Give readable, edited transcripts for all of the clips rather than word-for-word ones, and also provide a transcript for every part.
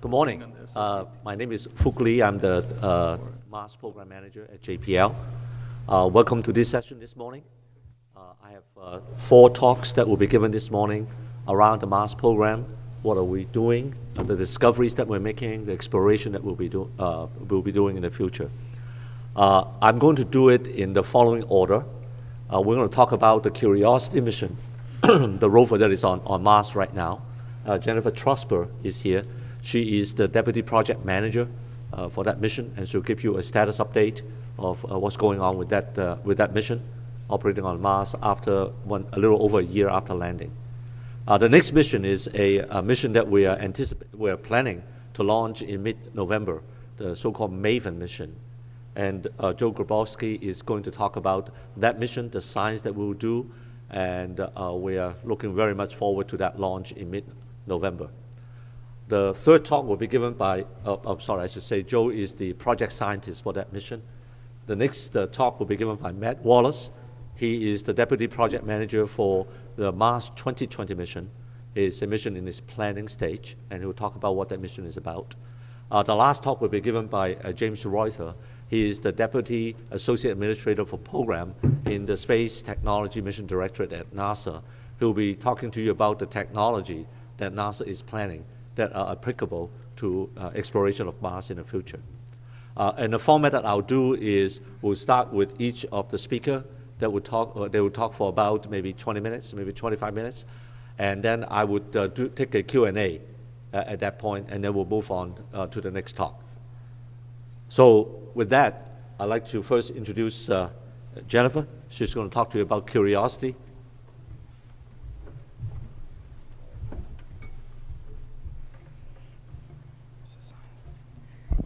Good morning. My name is Fuk Lee. I'm the Mars Program Manager at JPL. Welcome to this session this morning. I have 4 talks that will be given this morning around the Mars program. What are we doing? The discoveries that we're making, the exploration that we'll be doing in the future. I'm going to do it in the following order. We're going to talk about the Curiosity mission, the rover that is on Mars right now. Jennifer Trosper is here. She is the Deputy Project Manager for that mission, and she'll give you a status update of what's going on with that mission operating on Mars after a little over a year after landing. The next mission is a mission that we are planning to launch in mid-November, the so-called MAVEN mission. And Joe Grabowski is going to talk about that mission, the science that we'll do, and we are looking very much forward to that launch in mid-November. The third talk will be given by, Joe is the project scientist for that mission. The next talk will be given by Matt Wallace. He is the Deputy Project Manager for the Mars 2020 mission. It's a mission in its planning stage, and he will talk about what that mission is about. The last talk will be given by James Reuther. He is the Deputy Associate Administrator for Program in the Space Technology Mission Directorate at NASA. He will be talking to you about the technology that NASA is planning that are applicable to exploration of Mars in the future. And the format that I'll do is we'll start with each of the speakers that will talk. They will talk for about maybe 20 minutes, maybe 25 minutes, and then I would take a Q&A at that point, and then we'll move on to the next talk. So with that, I'd like to first introduce Jennifer. She's going to talk to you about Curiosity.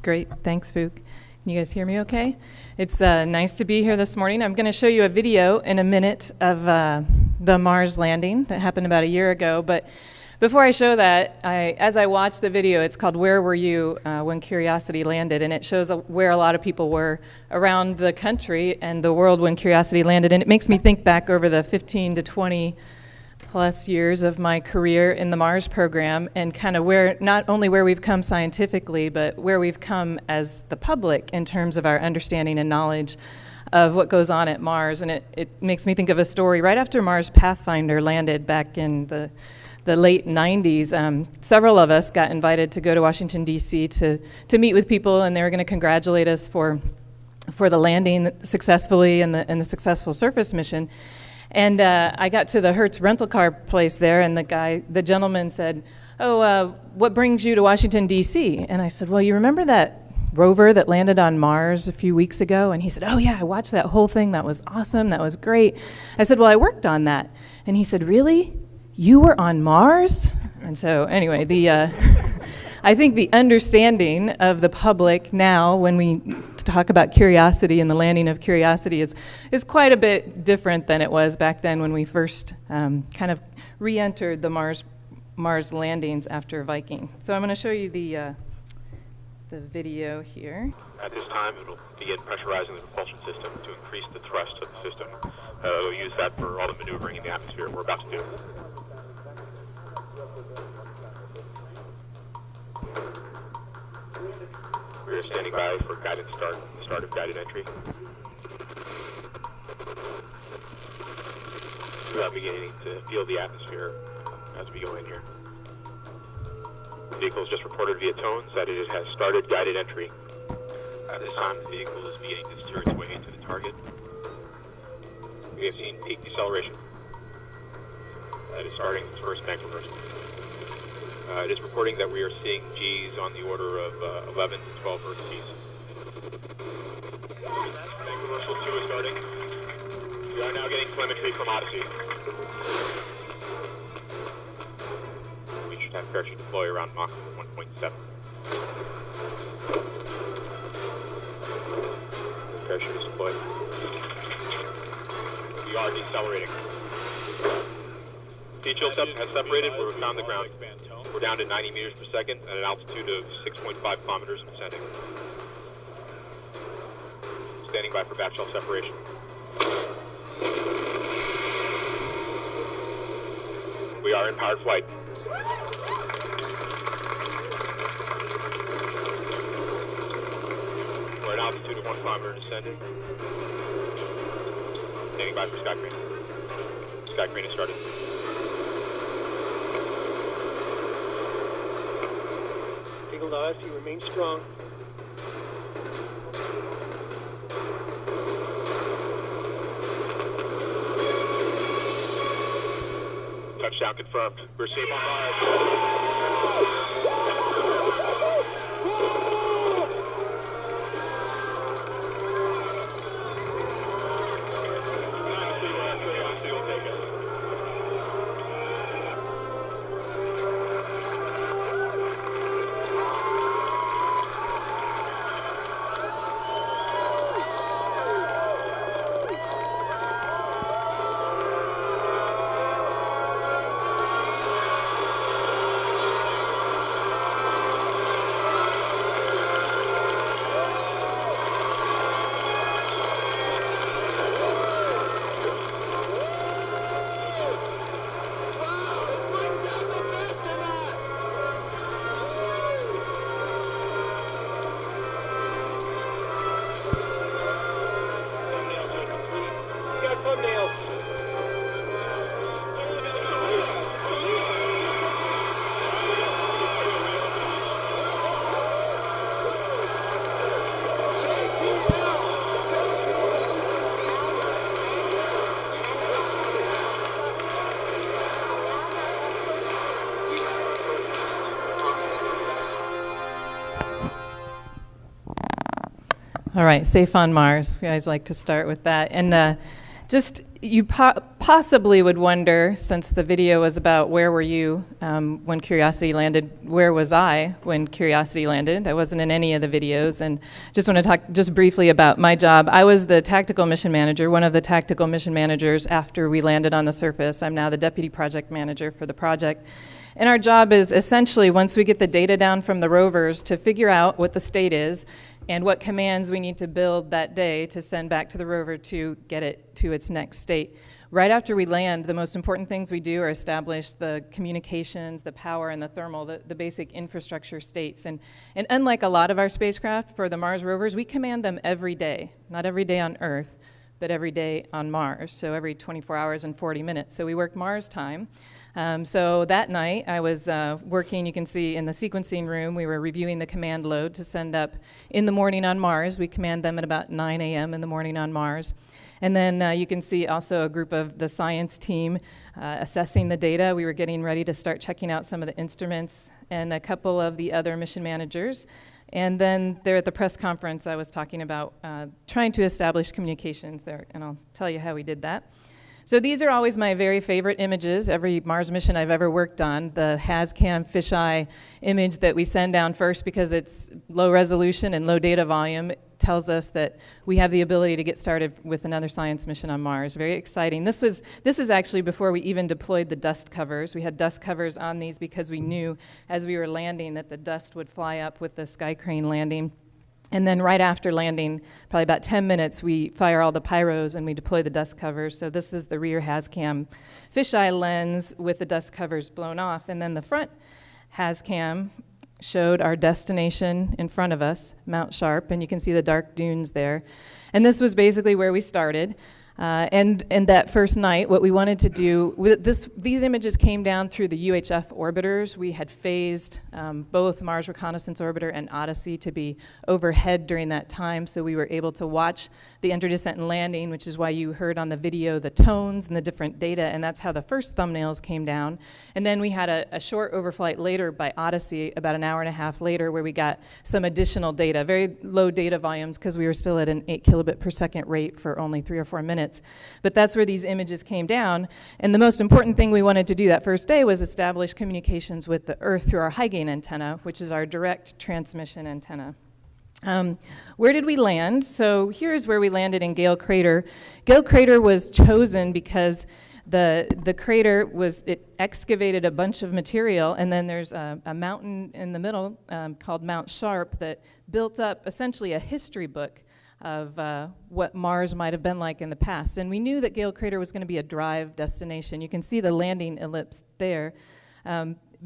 Great, thanks, Fuk. Can you guys hear me okay? It's nice to be here this morning. I'm going to show you a video in a minute of the Mars landing that happened about a year ago. But before I show that, as I watched the video, it's called Where Were You When Curiosity Landed? And it shows where a lot of people were around the country and the world when Curiosity landed. And it makes me think back over the 15 to 20 plus years of my career in the Mars program, and kind of where, not only where we've come scientifically, but where we've come as the public in terms of our understanding and knowledge of what goes on at Mars. And it makes me think of a story right after Mars Pathfinder landed back in the late 90s. Several of us got invited to go to Washington, D.C. to meet with people, and they were going to congratulate us for the landing successfully and the successful surface mission. And I got to the Hertz rental car place there, and the gentleman said, "Oh, what brings you to Washington, D.C.?" And I said, "Well, you remember that rover that landed on Mars a few weeks ago?" And he said, "Oh, yeah, I watched that whole thing. That was awesome. That was great." I said, "Well, I worked on that." And he said, "Really? You were on Mars?" And so anyway, I think the understanding of the public now when we talk about Curiosity and the landing of Curiosity is quite a bit different than it was back then when we first kind of re-entered the Mars landings after Viking. So I'm going to show you the video here. At this time, it will begin pressurizing the propulsion system to increase the thrust of the system. We'll use that for all the maneuvering in the atmosphere we're about to do. We are standing by for guided start of guided entry. We are beginning to feel the atmosphere as we go in here. The vehicle has just reported via tones that it has started guided entry. At this time, the vehicle is beginning to steer its way into the target. We have seen peak deceleration. It is starting its first mag reversal. It is reporting that we are seeing Gs on the order of 11 to 12 Hertz Gs. Mag reversal 2 is starting. We are now getting telemetry from Odyssey. We should have parachute deploy around Mach 1.7. The parachute is deployed. We are decelerating. T-chill has separated. We're found the ground. We're down to 90 meters per second at an altitude of 6.5 kilometers and descending. Standing by for backshell separation. We are in powered flight. with 1 kilometer descending. Standing by for sky crane. Sky crane is started. Eagle to us, you remain strong. Touchdown confirmed. We're safe on Mars. All right, safe on Mars. We always like to start with that. And just, you possibly would wonder, since the video was about where were you when Curiosity landed, where was I when Curiosity landed? I wasn't in any of the videos. And just want to talk just briefly about my job. I was the tactical mission manager, one of the tactical mission managers after we landed on the surface. I'm now the deputy project manager for the project. And our job is essentially, once we get the data down from the rovers, to figure out what the state is and what commands we need to build that day to send back to the rover to get it to its next state. Right after we land, the most important things we do are establish the communications, the power, and the thermal, the basic infrastructure states. And unlike a lot of our spacecraft, for the Mars rovers, we command them every day. Not every day on Earth, but every day on Mars, so every 24 hours and 40 minutes. So we work Mars time. So that night, I was working, you can see in the sequencing room, we were reviewing the command load to send up in the morning on Mars. We command them at about 9 a.m. in the morning on Mars. And then you can see also a group of the science team assessing the data. We were getting ready to start checking out some of the instruments, and a couple of the other mission managers. And then there at the press conference, I was talking about trying to establish communications there, and I'll tell you how we did that. So these are always my very favorite images, every Mars mission I've ever worked on, the HazCam fisheye image that we send down first because it's low resolution and low data volume. It tells us that we have the ability to get started with another science mission on Mars. Very exciting. This is actually before we even deployed the dust covers. We had dust covers on these because we knew as we were landing that the dust would fly up with the sky crane landing. And then right after landing, probably about 10 minutes, we fire all the pyros and we deploy the dust covers. So this is the rear HazCam fisheye lens with the dust covers blown off. And then the front HazCam showed our destination in front of us, Mount Sharp, and you can see the dark dunes there. And this was basically where we started. And that first night, what we wanted to do, these images came down through the UHF orbiters. We had phased both Mars Reconnaissance Orbiter and Odyssey to be overhead during that time, so we were able to watch the enterdescent and landing, which is why you heard on the video the tones and the different data, and that's how the first thumbnails came down. And then we had a short overflight later by Odyssey, about an hour and a half later, where we got some additional data, very low data volumes, because we were still at an 8 kilobit per second rate for only 3 or 4 minutes. But that's where these images came down. And the most important thing we wanted to do that first day was establish communications with the Earth through our high gain antenna, which is our direct transmission antenna. Where did we land? So here's where we landed in Gale Crater. Gale Crater was chosen because the crater it excavated a bunch of material, and then there's a mountain in the middle called Mount Sharp that built up essentially a history book of what Mars might have been like in the past. And we knew that Gale Crater was going to be a drive destination. You can see the landing ellipse there.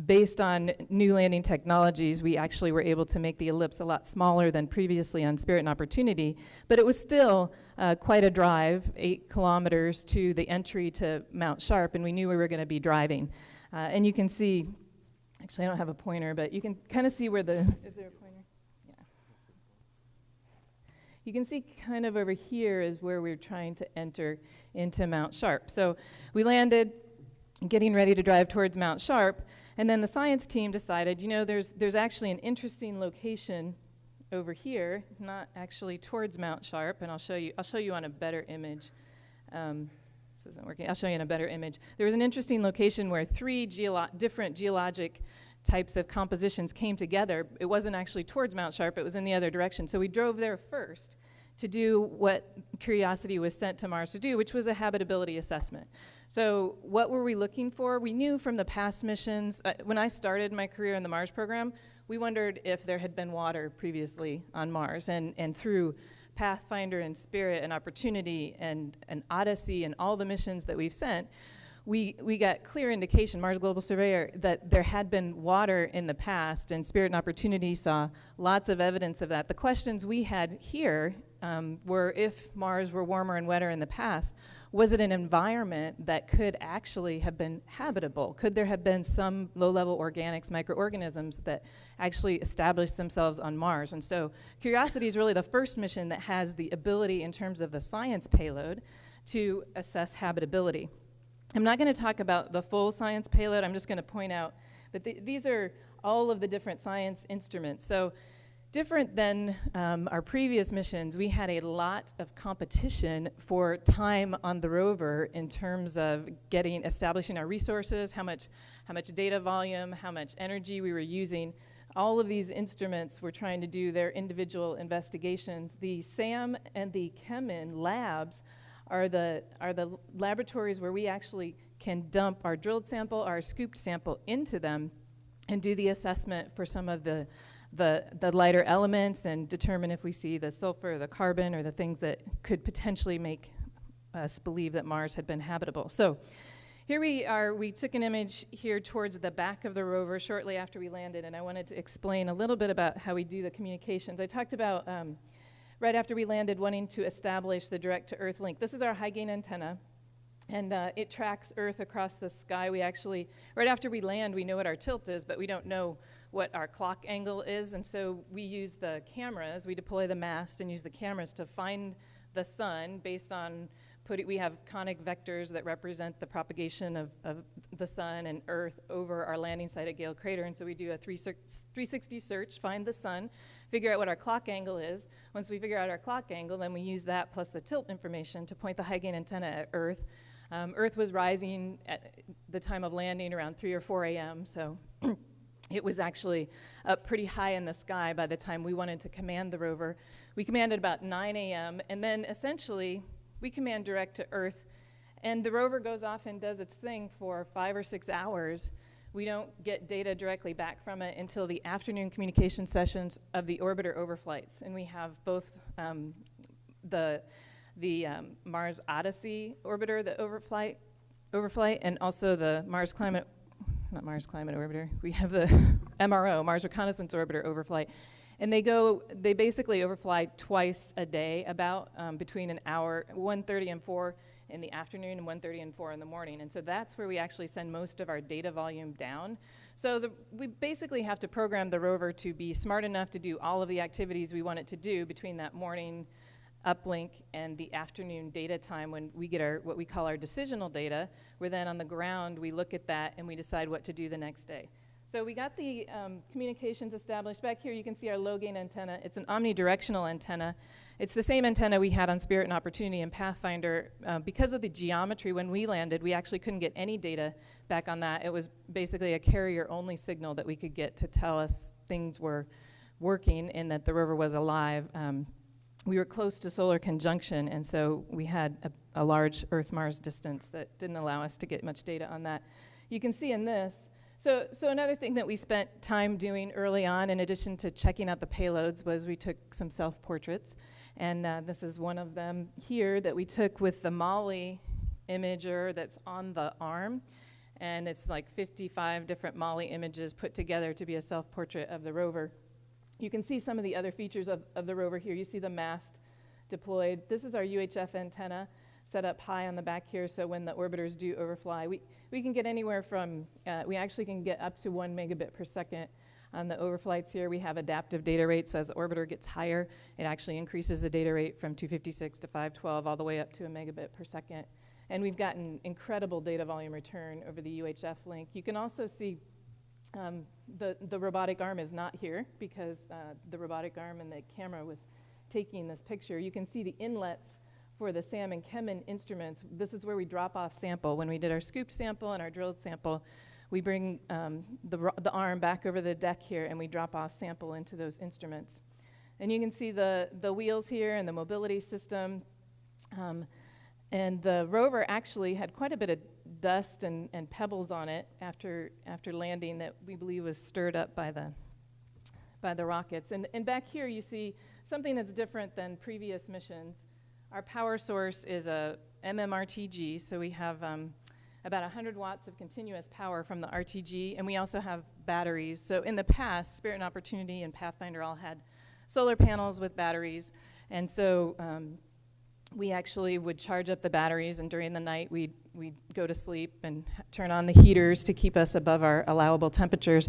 based on new landing technologies, we actually were able to make the ellipse a lot smaller than previously on Spirit and Opportunity, but it was still quite a drive, 8 kilometers to the entry to Mount Sharp, and we knew we were going to be driving. And you can see, actually I don't have a pointer, but you can kind of see where is there a pointer? Yeah. You can see kind of over here is where we're trying to enter into Mount Sharp. So we landed, getting ready to drive towards Mount Sharp, and then the science team decided, you know, there's actually an interesting location over here, not actually towards Mount Sharp, and I'll show you on a better image. This isn't working. I'll show you in a better image. There was an interesting location where 3 different geologic types of compositions came together. It wasn't actually towards Mount Sharp, it was in the other direction. So we drove there first to do what Curiosity was sent to Mars to do, which was a habitability assessment. So what were we looking for? We knew from the past missions, when I started my career in the Mars program, we wondered if there had been water previously on Mars. And through Pathfinder and Spirit and Opportunity and Odyssey and all the missions that we've sent, we got clear indication, Mars Global Surveyor, that there had been water in the past, and Spirit and Opportunity saw lots of evidence of that. The questions we had here were, if Mars were warmer and wetter in the past, was it an environment that could actually have been habitable? Could there have been some low-level organics, microorganisms that actually established themselves on Mars? And so Curiosity is really the first mission that has the ability, in terms of the science payload, to assess habitability. I'm not going to talk about the full science payload. I'm just going to point out that these are all of the different science instruments. So different than our previous missions, we had a lot of competition for time on the rover in terms of establishing our resources, how much data volume, how much energy we were using. All of these instruments were trying to do their individual investigations. The SAM and the Chemin labs are the laboratories where we actually can dump our drilled sample, our scooped sample into them and do the assessment for some of the lighter elements and determine if we see the sulfur or the carbon or the things that could potentially make us believe that Mars had been habitable. So here we are. We took an image here towards the back of the rover shortly after we landed, and I wanted to explain a little bit about how we do the communications. I talked about right after we landed, wanting to establish the direct-to-Earth link. This is our high-gain antenna, and it tracks Earth across the sky. We actually, right after we land, we know what our tilt is, but we don't know what our clock angle is, and so we use the cameras. We deploy the mast and use the cameras to find the sun based on we have conic vectors that represent the propagation of the sun and Earth over our landing site at Gale Crater, and so we do a 360 search, find the sun, figure out what our clock angle is. Once we figure out our clock angle, then we use that plus the tilt information to point the high-gain antenna at Earth. Earth was rising at the time of landing around 3 or 4 a.m., so it was actually up pretty high in the sky by the time we wanted to command the rover. We commanded about 9 a.m., and then essentially we command direct to Earth, and the rover goes off and does its thing for 5 or 6 hours. We don't get data directly back from it until the afternoon communication sessions of the orbiter overflights, and we have both the Mars Odyssey orbiter, the overflight, and also the Mars Climate Orbiter. We have the MRO, Mars Reconnaissance Orbiter overflight. And they basically overfly twice a day, about between an hour, 1:30 and 4 in the afternoon and 1:30 and 4 in the morning. And so that's where we actually send most of our data volume down. So we basically have to program the rover to be smart enough to do all of the activities we want it to do between that morning uplink and the afternoon data time when we get what we call our decisional data, where then on the ground we look at that and we decide what to do the next day. So we got the communications established. Back here you can see our low-gain antenna. It's an omnidirectional antenna. It's the same antenna we had on Spirit and Opportunity and Pathfinder. Because of the geometry when we landed, we actually couldn't get any data back on that. It was basically a carrier-only signal that we could get to tell us things were working and that the rover was alive. We were close to solar conjunction, and so we had a large Earth-Mars distance that didn't allow us to get much data on that. You can see in this, so another thing that we spent time doing early on, in addition to checking out the payloads, was we took some self-portraits. And this is one of them here that we took with the MOLLE imager that's on the arm. and it's like 55 different MOLI images put together to be a self-portrait of the rover. You can see some of the other features of the rover here. You see the mast deployed. This is our UHF antenna set up high on the back here, so when the orbiters do overfly, we can get anywhere from, we actually can get up to 1 megabit per second on the overflights here. We have adaptive data rates. As the orbiter gets higher, it actually increases the data rate from 256 to 512 all the way up to a megabit per second. And we've gotten incredible data volume return over the UHF link. You can also see the robotic arm is not here because the robotic arm and the camera was taking this picture. You can see the inlets for the SAM and Chemin instruments. This is where we drop off sample. When we did our scooped sample and our drilled sample, we bring the arm back over the deck here and we drop off sample into those instruments. And you can see the wheels here and the mobility system. And the rover actually had quite a bit of dust and pebbles on it after landing that we believe was stirred up by the rockets. And back here you see something that's different than previous missions. Our power source is a MMRTG, so we have about 100 watts of continuous power from the RTG, and we also have batteries. So in the past, Spirit and Opportunity and Pathfinder all had solar panels with batteries, and so we actually would charge up the batteries, and during the night we'd go to sleep and turn on the heaters to keep us above our allowable temperatures.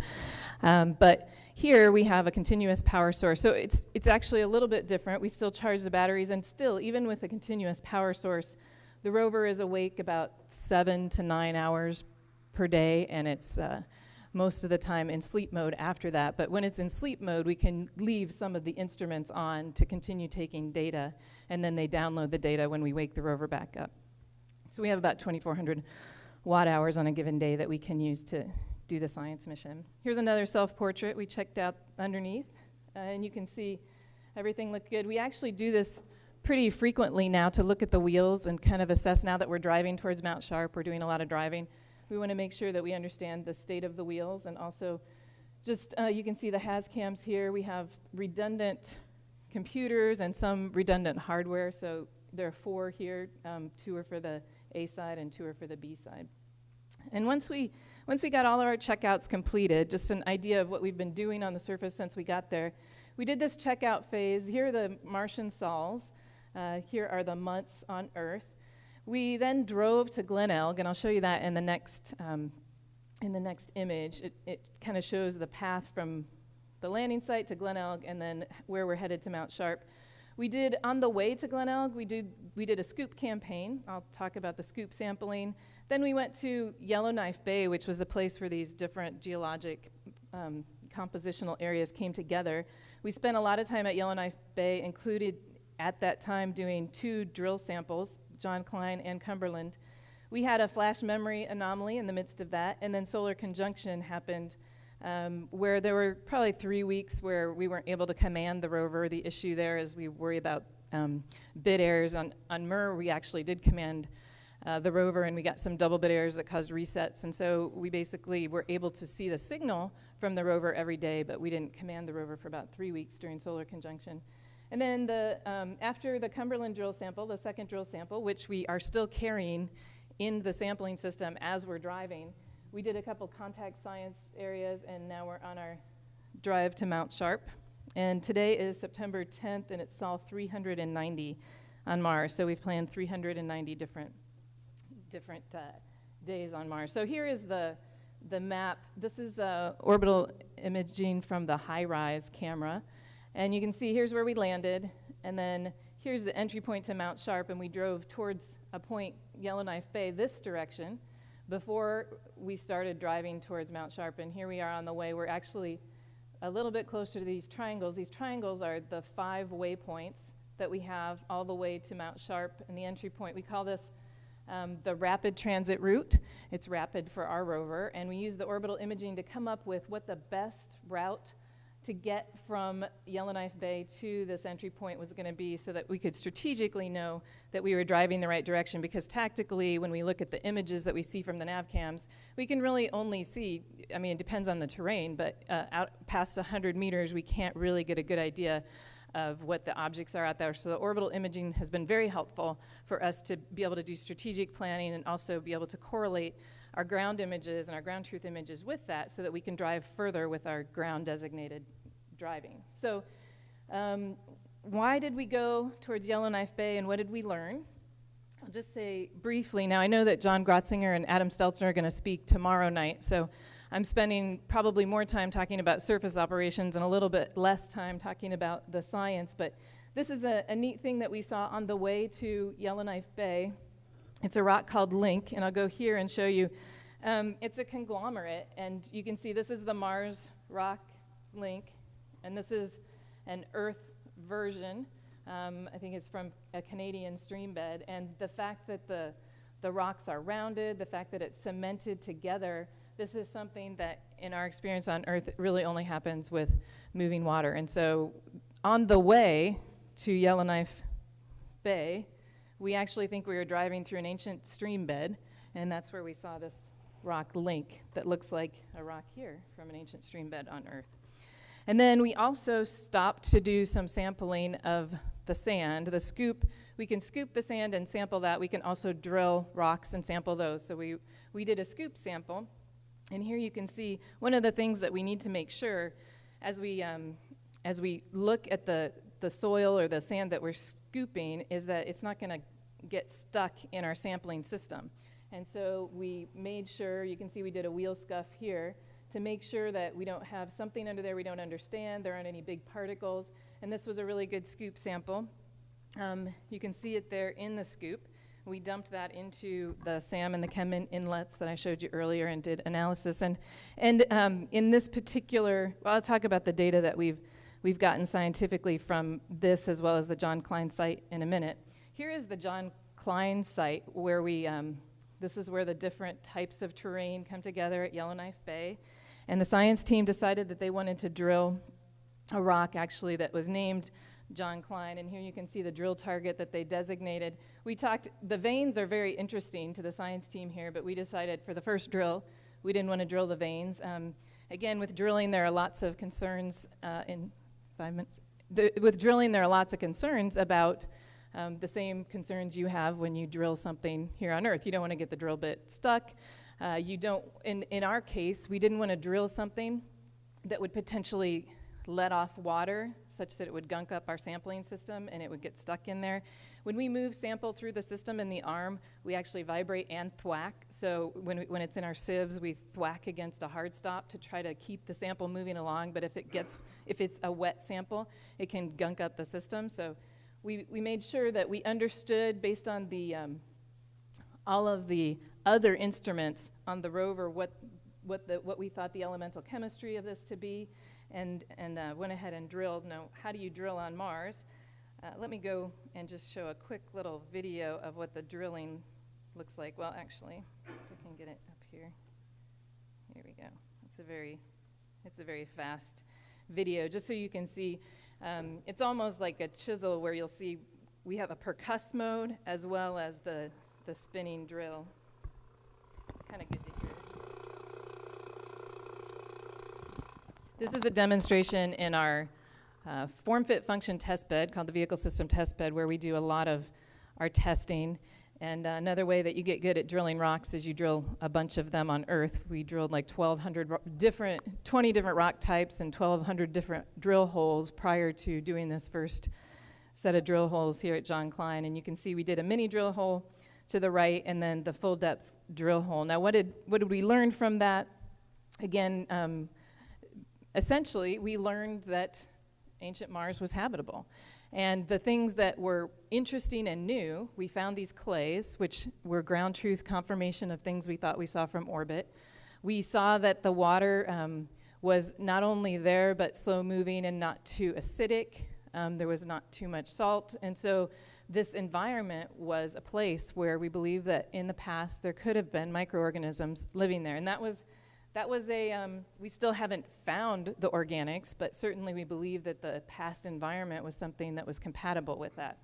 But here we have a continuous power source. So it's actually a little bit different. We still charge the batteries, and still, even with a continuous power source, the rover is awake about 7 to 9 hours per day, and it's most of the time in sleep mode after that. But when it's in sleep mode, we can leave some of the instruments on to continue taking data, and then they download the data when we wake the rover back up. So we have about 2,400 watt hours on a given day that we can use to do the science mission. Here's another self-portrait we checked out underneath, and you can see everything looked good. We actually do this pretty frequently now to look at the wheels and kind of assess. Now that we're driving towards Mount Sharp, we're doing a lot of driving. We want to make sure that we understand the state of the wheels, and also just you can see the HAZ cams here. We have redundant computers and some redundant hardware, so there are 4 here. 2 are for the A side and 2 are for the B side. And once we got all of our checkouts completed, just an idea of what we've been doing on the surface since we got there, we did this checkout phase. Here are the Martian sols. Here are the months on Earth. We then drove to Glenelg, and I'll show you that in the next image. It kind of shows the path from the landing site to Glenelg and then where we're headed to Mount Sharp. We did, on the way to Glenelg, we did a scoop campaign. I'll talk about the scoop sampling. Then we went to Yellowknife Bay, which was a place where these different geologic compositional areas came together. We spent a lot of time at Yellowknife Bay, included at that time doing 2 drill samples, John Klein and Cumberland. We had a flash memory anomaly in the midst of that, and then solar conjunction happened where there were probably 3 weeks where we weren't able to command the rover. The issue there is we worry about bit errors. On MER, we actually did command the rover, and we got some double bit errors that caused resets, and so we basically were able to see the signal from the rover every day, but we didn't command the rover for about 3 weeks during solar conjunction. And then after the Cumberland drill sample, the second drill sample, which we are still carrying in the sampling system as we're driving, we did a couple contact science areas, and now we're on our drive to Mount Sharp. And today is September 10th, and it's Sol 390 on Mars. So we've planned 390 different days on Mars. So here is the map. This is orbital imaging from the HiRISE camera. And you can see here's where we landed, and then here's the entry point to Mount Sharp, and we drove towards a point, Yellowknife Bay, this direction, before we started driving towards Mount Sharp. And here we are on the way. We're actually a little bit closer to these triangles. These triangles are the 5 waypoints that we have all the way to Mount Sharp, and the entry point. We call this the rapid transit route. It's rapid for our rover, and we use the orbital imaging to come up with what the best route to get from Yellowknife Bay to this entry point was going to be, so that we could strategically know that we were driving the right direction. Because tactically, when we look at the images that we see from the nav cams, we can really only see, I mean, it depends on the terrain, but out past 100 meters, we can't really get a good idea of what the objects are out there. So the orbital imaging has been very helpful for us to be able to do strategic planning and also be able to correlate our ground images and our ground truth images with that so that we can drive further with our ground designated driving. So why did we go towards Yellowknife Bay and what did we learn? I'll just say briefly, now I know that John Grotzinger and Adam Stelzner are going to speak tomorrow night, so I'm spending probably more time talking about surface operations and a little bit less time talking about the science, but this is a neat thing that we saw on the way to Yellowknife Bay. It's a rock called Link, and I'll go here and show you. It's a conglomerate, and you can see this is the Mars rock Link, and this is an Earth version. I think it's from a Canadian stream bed, and the fact that the rocks are rounded, the fact that it's cemented together, this is something that in our experience on Earth, it really only happens with moving water. And so on the way to Yellowknife Bay, we actually think we were driving through an ancient stream bed, and that's where we saw this rock Link that looks like a rock here from an ancient stream bed on Earth. And then we also stopped to do some sampling of the sand. The scoop, we can scoop the sand and sample that. We can also drill rocks and sample those. So we did a scoop sample. And here you can see one of the things that we need to make sure as we look at the soil or the sand that we're scooping is that it's not going to get stuck in our sampling system. And so we made sure, you can see we did a wheel scuff here, to make sure that we don't have something under there we don't understand, there aren't any big particles, and this was a really good scoop sample. You can see it there in the scoop. We dumped that into the SAM and the chem inlets that I showed you earlier and did analysis. And in this particular, well, I'll talk about the data that we've gotten scientifically from this as well as the John Klein site in a minute. Here is the John Klein site where this is where the different types of terrain come together at Yellowknife Bay. And the science team decided that they wanted to drill a rock actually that was named John Klein. And here you can see the drill target that they designated. The veins are very interesting to the science team here, but we decided for the first drill, we didn't want to drill the veins. Again, with drilling, there are lots of concerns in 5 minutes. With drilling, there are lots of concerns about the same concerns you have when you drill something here on Earth. You don't want to get the drill bit stuck. In our case, we didn't want to drill something that would potentially let off water such that it would gunk up our sampling system and it would get stuck in there. When we move sample through the system in the arm, we actually vibrate and thwack. So when it's in our sieves, we thwack against a hard stop to try to keep the sample moving along. But if it's a wet sample, it can gunk up the system. So we made sure that we understood based on the all of the other instruments on the rover what we thought the elemental chemistry of this to be, and went ahead and drilled. Now, how do you drill on Mars? Let me go and just show a quick little video of what the drilling looks like. Well, actually, if I can get it up here. Here we go. It's a very fast video, just so you can see. It's almost like a chisel where you'll see we have a percuss mode as well as the spinning drill. It's kind of good to hear. This is a demonstration in our form fit function test bed called the vehicle system test bed, where we do a lot of our testing. And another way that you get good at drilling rocks is you drill a bunch of them on Earth. We drilled like 20 different rock types and 1,200 different drill holes prior to doing this first set of drill holes here at John Klein. And you can see we did a mini drill hole to the right and then the full depth drill hole. Now what did we learn from that? Again, essentially we learned that ancient Mars was habitable. And the things that were interesting and new, we found these clays, which were ground truth confirmation of things we thought we saw from orbit. We saw that the water was not only there, but slow moving and not too acidic. There was not too much salt. And so this environment was a place where we believe that in the past there could have been microorganisms living there. And that was we still haven't found the organics, but certainly we believe that the past environment was something that was compatible with that.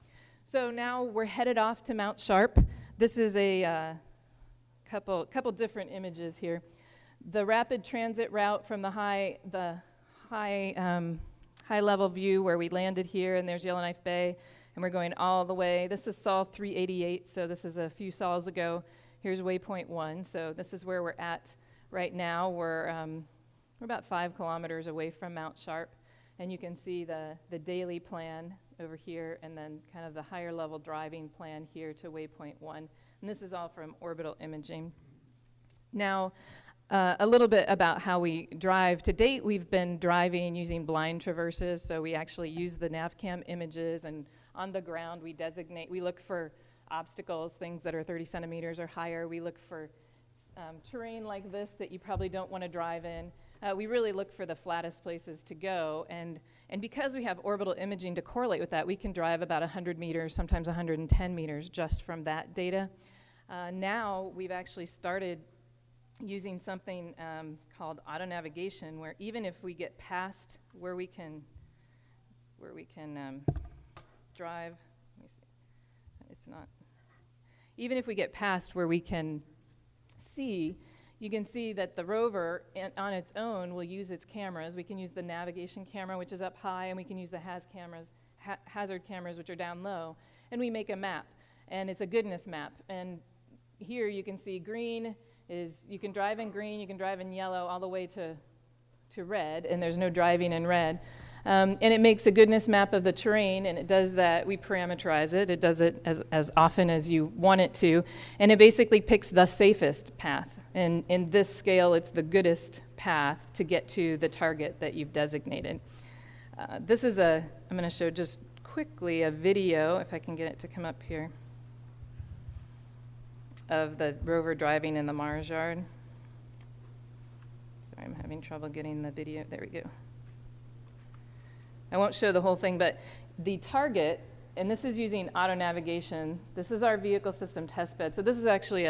So now we're headed off to Mount Sharp. This is a couple different images here. The rapid transit route from the high level view where we landed here, and there's Yellowknife Bay, and we're going all the way. This is Sol 388, so this is a few sols ago. here's waypoint 1. So this is where we're at right now. We're about 5 kilometers away from Mount Sharp. And you can see the daily plan over here, and then kind of the higher level driving plan here to waypoint 1. And this is all from orbital imaging. Now, a little bit about how we drive. To date, we've been driving using blind traverses, so we actually use the NavCam images, and on the ground we look for obstacles, things that are 30 centimeters or higher. We look for terrain like this that you probably don't want to drive in. We really look for the flattest places to go, and because we have orbital imaging to correlate with that, we can drive about 100 meters, sometimes 110 meters just from that data. Now we've actually started using something called auto navigation, where even if we get past where we can drive, let me see, it's not, even if we get past where we can see, you can see that the rover on its own will use its cameras. We can use the navigation camera, which is up high, and we can use the hazard cameras, which are down low, and we make a map, and it's a goodness map. And here you can see green is, you can drive in green, you can drive in yellow, all the way to red, and there's no driving in red. And it makes a goodness map of the terrain, and it does that. We parameterize it. It does it as often as you want it to, and it basically picks the safest path. And in this scale, it's the goodest path to get to the target that you've designated. I'm going to show just quickly a video, if I can get it to come up here, of the rover driving in the Mars yard. Sorry, I'm having trouble getting the video. There we go. I won't show the whole thing, but the target, and this is using auto navigation. This is our vehicle system testbed. So this is actually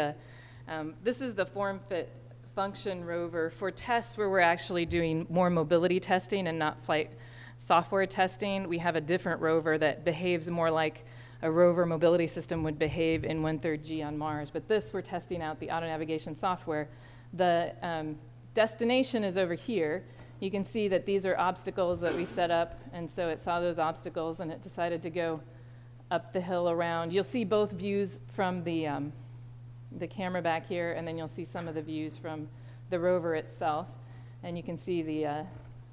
this is the form fit function rover for tests where we're actually doing more mobility testing and not flight software testing. We have a different rover that behaves more like a rover mobility system would behave in 1/3 G on Mars. But this, we're testing out the auto navigation software. The destination is over here. You can see that these are obstacles that we set up, and so it saw those obstacles and it decided to go up the hill around. You'll see both views from the camera back here, and then you'll see some of the views from the rover itself. And you can see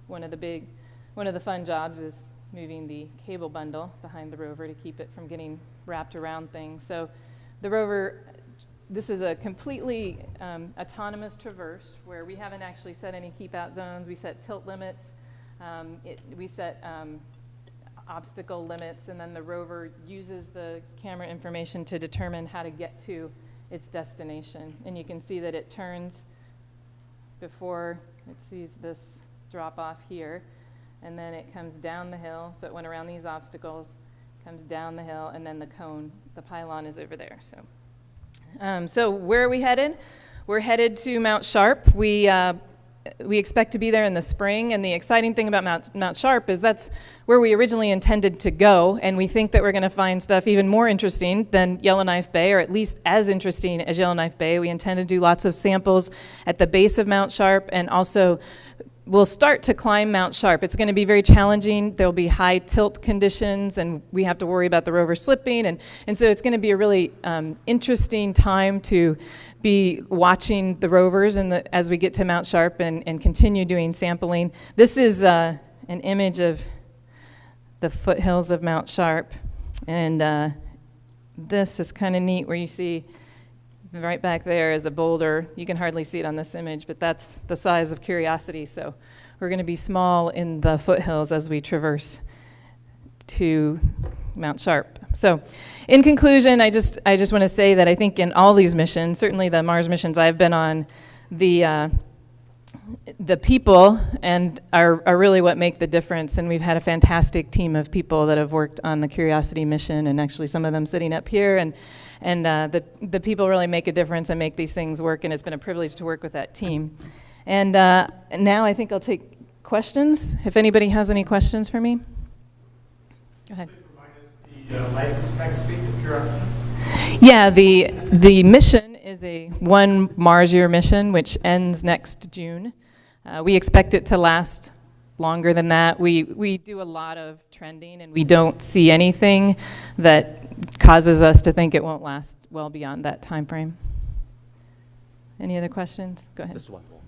one of the fun jobs is moving the cable bundle behind the rover to keep it from getting wrapped around things. So the rover, this is a completely autonomous traverse where we haven't actually set any keep out zones. We set tilt limits, we set obstacle limits, and then the rover uses the camera information to determine how to get to its destination. And you can see that it turns before it sees this drop off here, and then it comes down the hill. So it went around these obstacles, comes down the hill, and then the cone, the pylon is over there. So where are we headed? We're headed to Mount Sharp. We expect to be there in the spring, and the exciting thing about Mount Sharp is that's where we originally intended to go, and we think that we're going to find stuff even more interesting than Yellowknife Bay, or at least as interesting as Yellowknife Bay. We intend to do lots of samples at the base of Mount Sharp, and also we'll start to climb Mount Sharp. It's going to be very challenging. There'll be high tilt conditions, and we have to worry about the rover slipping, and so it's going to be a really interesting time to be watching the rovers as we get to Mount Sharp and continue doing sampling. This is an image of the foothills of Mount Sharp, and this is kind of neat where you see right back there is a boulder. You can hardly see it on this image, but that's the size of Curiosity. So we're going to be small in the foothills as we traverse to Mount Sharp. So in conclusion, I just want to say that I think in all these missions, certainly the Mars missions I've been on, the people are really what make the difference. And we've had a fantastic team of people that have worked on the Curiosity mission, and actually some of them sitting up here. And the people really make a difference and make these things work, and it's been a privilege to work with that team. And now I think I'll take questions. If anybody has any questions for me. Go ahead. Please remind us the life expectancy of Curiosity. Yeah, the mission is a 1 Mars year mission, which ends next June. We expect it to last longer than that. We do a lot of trending, and we don't see anything that causes us to think it won't last well beyond that time frame. Any other questions? Go ahead. Just one more.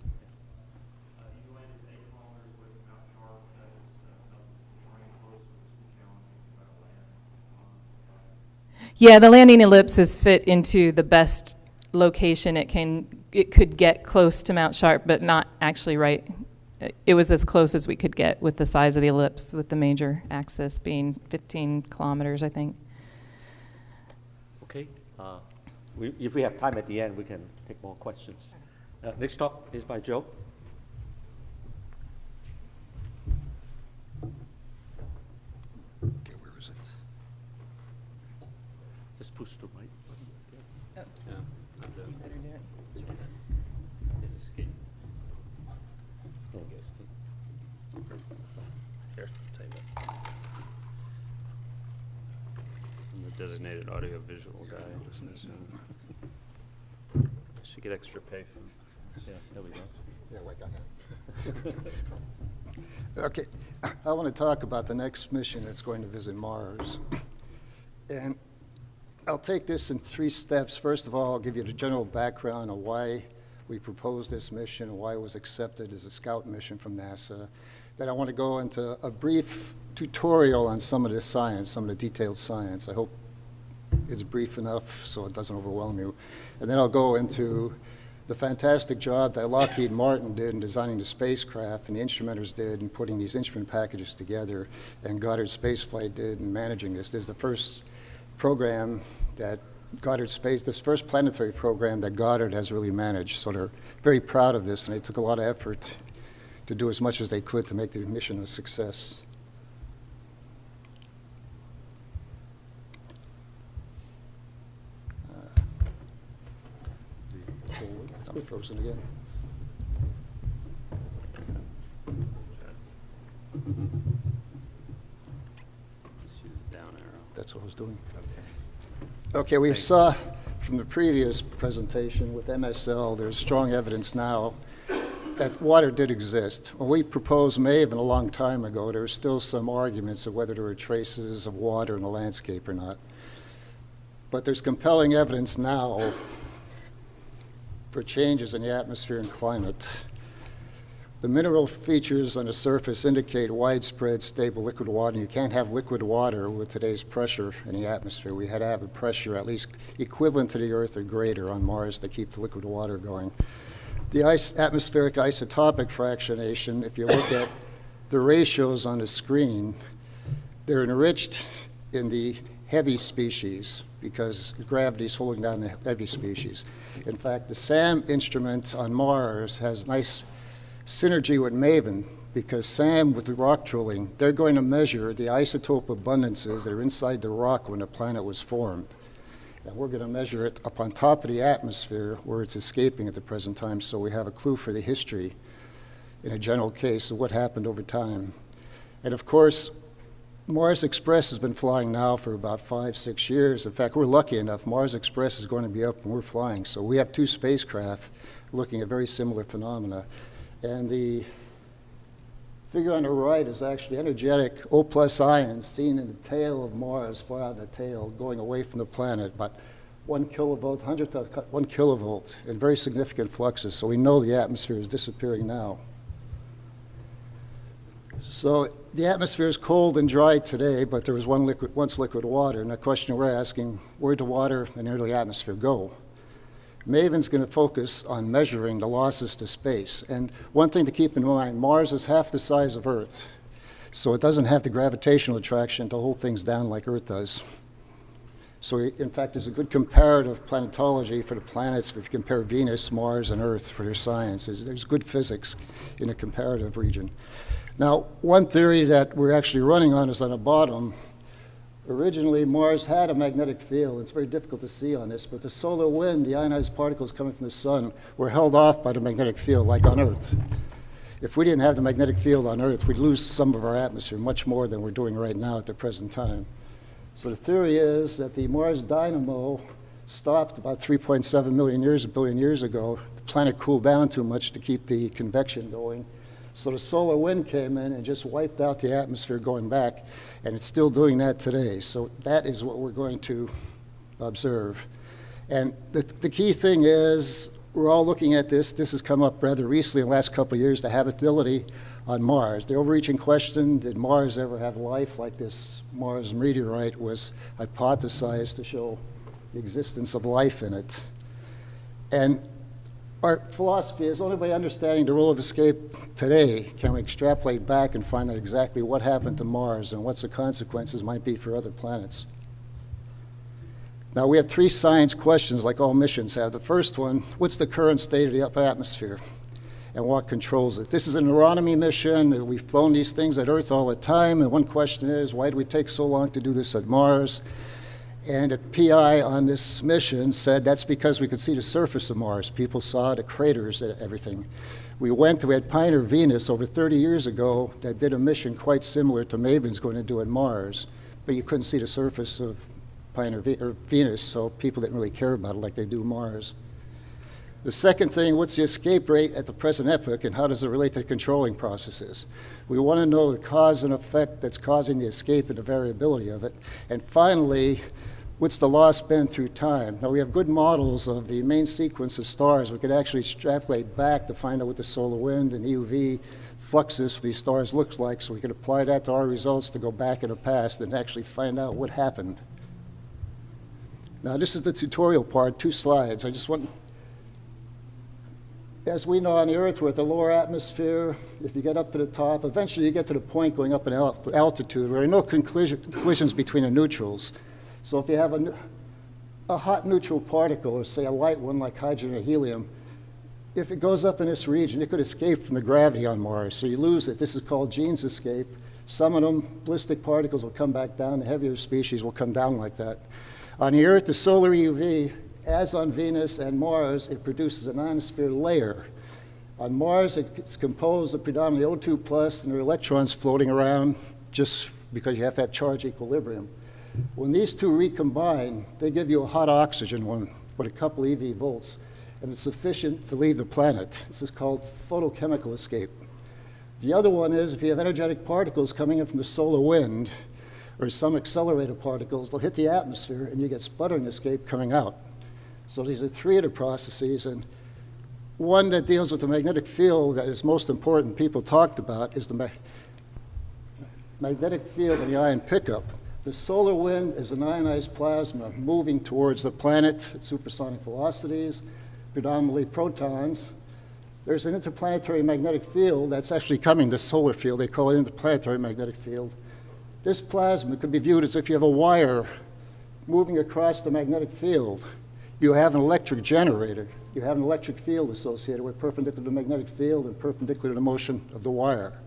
You landed 8 kilometers away from Mount Sharp. That is terrain close to the challenging about land. Yeah, the landing ellipse is fit into the best location it could get close to Mount Sharp, but not actually right. It was as close as we could get with the size of the ellipse, with the major axis being 15 kilometers, I think. Okay. If we have time at the end, we can take more questions. Next talk is by Joe. Okay, where is it? Just push the right button. Oh. Yeah, I'm done. Better do it. Hit escape. Oh. Here, save it. I'm the designated audio-visual guy. I should get extra pay for. Yeah, there we go. Yeah, wait, okay, I want to talk about the next mission that's going to visit Mars. And I'll take this in 3 steps. First of all, I'll give you the general background of why we proposed this mission and why it was accepted as a scout mission from NASA. Then I want to go into a brief tutorial on some of the science, some of the detailed science. I hope it's brief enough so it doesn't overwhelm you. And then I'll go into the fantastic job that Lockheed Martin did in designing the spacecraft and the instrumenters did in putting these instrument packages together, and Goddard Space Flight did in managing this. This is the first program that this first planetary program that Goddard has really managed. So they're very proud of this, and they took a lot of effort to do as much as they could to make the mission a success. I'm frozen again. Just use the down arrow. That's what I was doing. Okay. Okay, we saw from the previous presentation with MSL, there's strong evidence now that water did exist. When we proposed MAVEN a long time ago, there were still some arguments of whether there were traces of water in the landscape or not. But there's compelling evidence now for changes in the atmosphere and climate. The mineral features on the surface indicate widespread stable liquid water. You can't have liquid water with today's pressure in the atmosphere. We had to have a pressure at least equivalent to the Earth or greater on Mars to keep the liquid water going. The atmospheric isotopic fractionation, if you look at the ratios on the screen, they're enriched in the heavy species because gravity is holding down the heavy species. In fact, the SAM instrument on Mars has nice synergy with MAVEN because SAM, with the rock drilling, they're going to measure the isotope abundances that are inside the rock when the planet was formed. And we're going to measure it up on top of the atmosphere where it's escaping at the present time, so we have a clue for the history in a general case of what happened over time. And of course, Mars Express has been flying now for about 5-6 years. In fact, we're lucky enough. Mars Express is going to be up and we're flying. So we have 2 spacecraft looking at very similar phenomena. And the figure on the right is actually energetic O+ ions seen in the tail of Mars, far out in the tail, going away from the planet, about 1 kilovolt, 100 to 1 kilovolt, in very significant fluxes. So we know the atmosphere is disappearing now. So the atmosphere is cold and dry today, but there was once liquid water. And the question we're asking, where did the water and early atmosphere go? MAVEN's going to focus on measuring the losses to space. And one thing to keep in mind, Mars is half the size of Earth. So it doesn't have the gravitational attraction to hold things down like Earth does. So in fact, there's a good comparative planetology for the planets. If you compare Venus, Mars, and Earth for their science, there's good physics in a comparative region. Now, one theory that we're actually running on is on the bottom. Originally, Mars had a magnetic field. It's very difficult to see on this, but the solar wind, the ionized particles coming from the sun, were held off by the magnetic field, like on Earth. If we didn't have the magnetic field on Earth, we'd lose some of our atmosphere, much more than we're doing right now at the present time. So the theory is that the Mars dynamo stopped about 3.7 billion years ago. The planet cooled down too much to keep the convection going. So the solar wind came in and just wiped out the atmosphere going back, and it's still doing that today. So that is what we're going to observe. And the key thing is we're all looking at this. This has come up rather recently in the last couple of years, the habitability on Mars. The overreaching question, did Mars ever have life like this Mars meteorite was hypothesized to show the existence of life in it. And our philosophy is only by understanding the rule of escape today can we extrapolate back and find out exactly what happened to Mars and what the consequences might be for other planets. Now, we have 3 science questions like all missions have. The first one, what's the current state of the upper atmosphere and what controls it? This is an aeronomy mission. We've flown these things at Earth all the time, and one question is, why do we take so long to do this at Mars? And a PI on this mission said that's because we could see the surface of Mars. People saw the craters and everything. We had Pioneer Venus over 30 years ago that did a mission quite similar to Maven's going to do at Mars, but you couldn't see the surface of Venus, so people didn't really care about it like they do Mars. The second thing, what's the escape rate at the present epoch, and how does it relate to the controlling processes? We want to know the cause and effect that's causing the escape and the variability of it. And finally, what's the loss been through time? Now, we have good models of the main sequence of stars. We could actually extrapolate back to find out what the solar wind and UV fluxes for these stars looks like, so we could apply that to our results to go back in the past and actually find out what happened. Now, this is the tutorial part, 2 slides. I just want, as we know on the Earth, we're at the lower atmosphere. If you get up to the top, eventually you get to the point going up in altitude where there are no collisions between the neutrals. So if you have a hot neutral particle, or say a light one like hydrogen or helium, if it goes up in this region, it could escape from the gravity on Mars, so you lose it. This is called Jeans escape. Some of them, ballistic particles, will come back down. The heavier species will come down like that. On the Earth, the solar UV, as on Venus and Mars, it produces an ionosphere layer. On Mars, it's composed of predominantly O2 plus, and there are electrons floating around just because you have to have charge equilibrium. When these 2 recombine, they give you a hot oxygen one with a couple EV volts, and it's sufficient to leave the planet. This is called photochemical escape. The other one is if you have energetic particles coming in from the solar wind, or some accelerator particles, they'll hit the atmosphere and you get sputtering escape coming out. So these are 3 of the processes, and one that deals with the magnetic field that is most important, people talked about, is the magnetic field and the ion pickup. The solar wind is an ionized plasma moving towards the planet at supersonic velocities, predominantly protons. There's an interplanetary magnetic field that's actually coming, the solar field, they call it interplanetary magnetic field. This plasma could be viewed as if you have a wire moving across the magnetic field. You have an electric generator. You have an electric field associated with perpendicular to the magnetic field and perpendicular to the motion of the wire.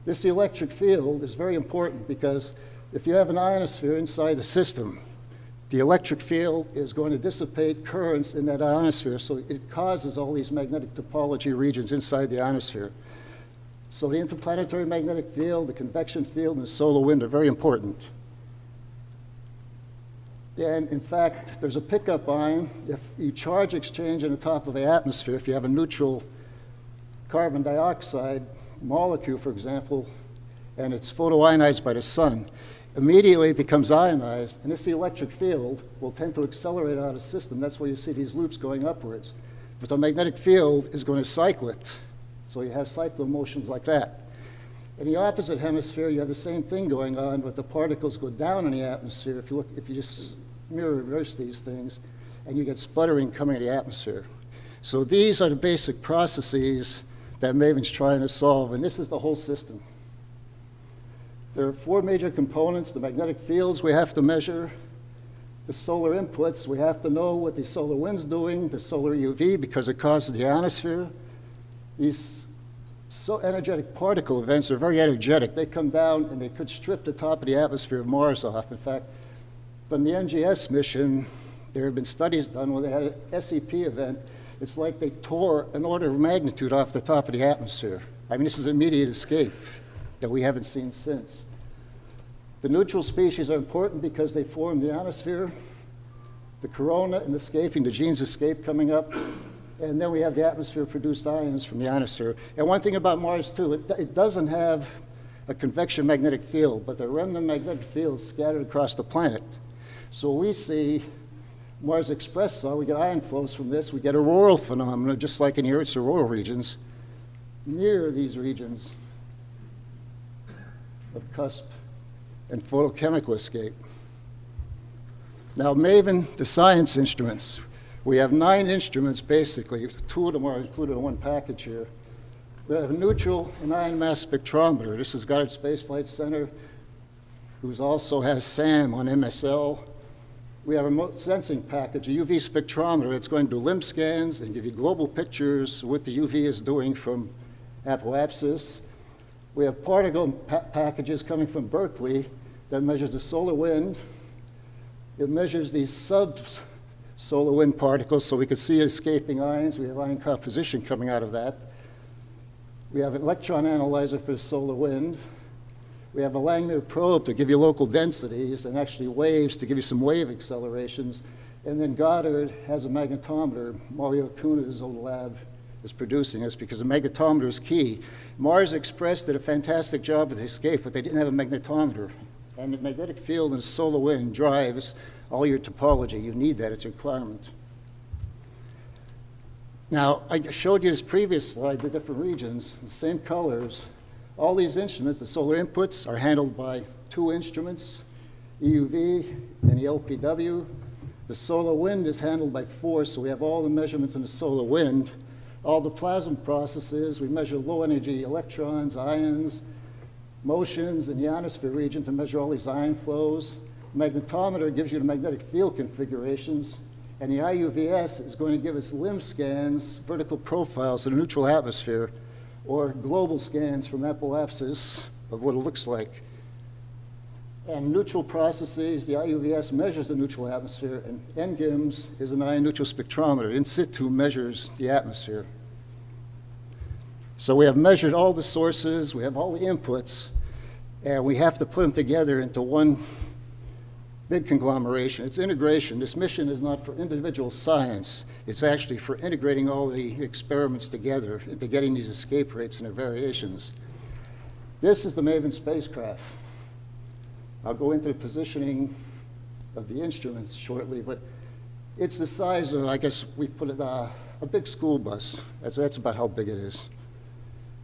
The electric field is very important because if you have an ionosphere inside the system, the electric field is going to dissipate currents in that ionosphere, so it causes all these magnetic topology regions inside the ionosphere. So the interplanetary magnetic field, the convection field, and the solar wind are very important. And in fact, there's a pickup ion. If you charge exchange in the top of the atmosphere, if you have a neutral carbon dioxide molecule, for example, and it's photoionized by the sun, immediately it becomes ionized, and this electric field will tend to accelerate out of the system. That's why you see these loops going upwards. But the magnetic field is going to cycle it. So you have cyclomotions like that. In the opposite hemisphere, you have the same thing going on, but the particles go down in the atmosphere. If you just mirror reverse these things, and you get sputtering coming in the atmosphere. So these are the basic processes that Maven's trying to solve, and this is the whole system. There are 4 major components: the magnetic fields we have to measure, the solar inputs, we have to know what the solar wind's doing, the solar UV, because it causes the ionosphere. These so energetic particle events are very energetic. They come down and they could strip the top of the atmosphere of Mars off. In fact, from the NGS mission, there have been studies done where they had an SEP event. It's like they tore an order of magnitude off the top of the atmosphere. I mean, this is immediate escape that we haven't seen since. The neutral species are important because they form the ionosphere, the corona and escaping, the Jeans escape coming up, and then we have the atmosphere-produced ions from the ionosphere. And one thing about Mars, too, it doesn't have a convection magnetic field, but there are remnant magnetic fields scattered across the planet. So we see Mars Express saw, we get ion flows from this. We get auroral phenomena, just like in the Earth's auroral regions, near these regions of cusp and photochemical escape. Now, MAVEN, the science instruments. We have 9 instruments, basically. 2 of them are included in one package here. We have a neutral and ion mass spectrometer. This is Goddard Space Flight Center, who also has SAM on MSL. We have a remote sensing package, a UV spectrometer. It's going to do limb scans and give you global pictures of what the UV is doing from apoapsis. We have particle packages coming from Berkeley that measures the solar wind. It measures these sub-solar wind particles so we can see escaping ions. We have ion composition coming out of that. We have an electron analyzer for the solar wind. We have a Langmuir probe to give you local densities and actually waves to give you some wave accelerations. And then Goddard has a magnetometer. Mario Acuna's old lab is producing this because the magnetometer is key. Mars Express did a fantastic job with the escape, but they didn't have a magnetometer. And the magnetic field and solar wind drives all your topology. You need that, it's a requirement. Now, I showed you this previous slide, the different regions, the same colors. All these instruments, the solar inputs, are handled by 2 instruments, EUV and the LPW. The solar wind is handled by 4, so we have all the measurements in the solar wind. All the plasma processes, we measure low energy electrons, ions, motions in the ionosphere region to measure all these ion flows. Magnetometer gives you the magnetic field configurations. And the IUVS is going to give us limb scans, vertical profiles in a neutral atmosphere, or global scans from apoapsis of what it looks like. And neutral processes, the IUVS measures the neutral atmosphere, and NGIMS is an ion neutral spectrometer. In situ measures the atmosphere. So we have measured all the sources, we have all the inputs, and we have to put them together into one big conglomeration. It's integration. This mission is not for individual science. It's actually for integrating all the experiments together into getting these escape rates and their variations. This is the MAVEN spacecraft. I'll go into the positioning of the instruments shortly, but it's the size of, I guess we put it, a big school bus. That's about how big it is.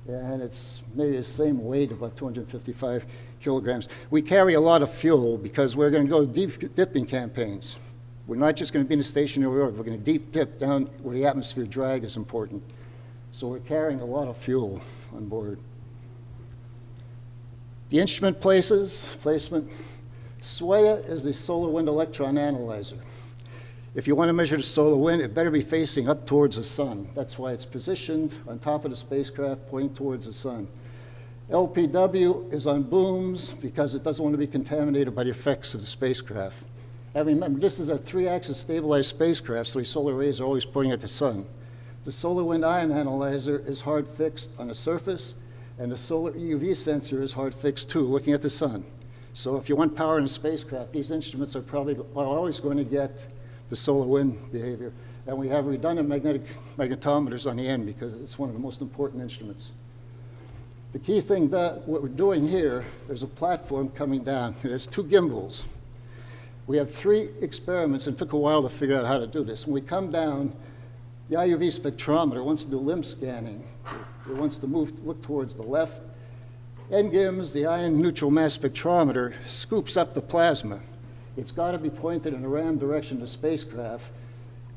And it's maybe the same weight, about 255 kilograms. We carry a lot of fuel because we're going to go deep dipping campaigns. We're not just going to be in a stationary orbit. We're going to deep dip down where the atmosphere drag is important. So we're carrying a lot of fuel on board. The instrument placement. SWEA is the solar wind electron analyzer. If you want to measure the solar wind, it better be facing up towards the sun. That's why it's positioned on top of the spacecraft, pointing towards the sun. LPW is on booms because it doesn't want to be contaminated by the effects of the spacecraft. And remember, this is a 3-axis stabilized spacecraft, so the solar rays are always pointing at the sun. The solar wind ion analyzer is hard fixed on the surface, and the solar EUV sensor is hard fixed too, looking at the sun. So if you want power in a spacecraft, these instruments are always going to get the solar wind behavior. And we have redundant magnetometers on the end because it's one of the most important instruments. The key thing that what we're doing here, there's a platform coming down. It has 2 gimbals. We have 3 experiments, and it took a while to figure out how to do this. When we come down, the IUV spectrometer wants to do limb scanning. It wants to look towards the left. NGIMS, the ion neutral mass spectrometer, scoops up the plasma. It's got to be pointed in a random direction to the spacecraft.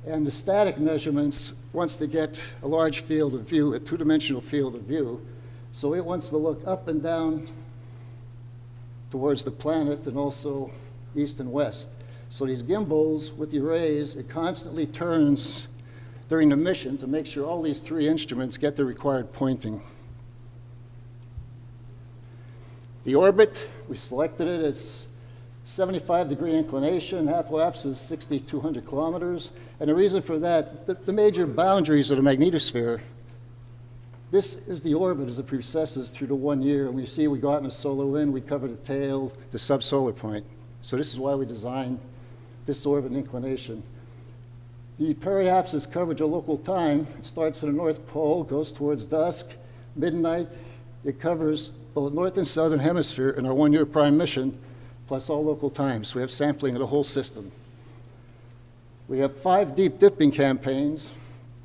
And the static measurements wants to get a large field of view, a 2-dimensional field of view. So it wants to look up and down towards the planet and also east and west. So these gimbals with the arrays, it constantly turns during the mission to make sure all these 3 instruments get the required pointing. The orbit, we selected it as 75-degree inclination, apoapsis is 6,200 kilometers. And the reason for that, the major boundaries of the magnetosphere, this is the orbit as it precesses through the 1 year. And we see we go out in the solar wind, we cover the tail, the subsolar point. So this is why we designed this orbit and inclination. The periapsis coverage of local time, it starts in the North Pole, goes towards dusk, midnight. It covers both north and southern hemisphere in our 1-year prime mission, plus all local times. So we have sampling of the whole system. We have 5 deep dipping campaigns.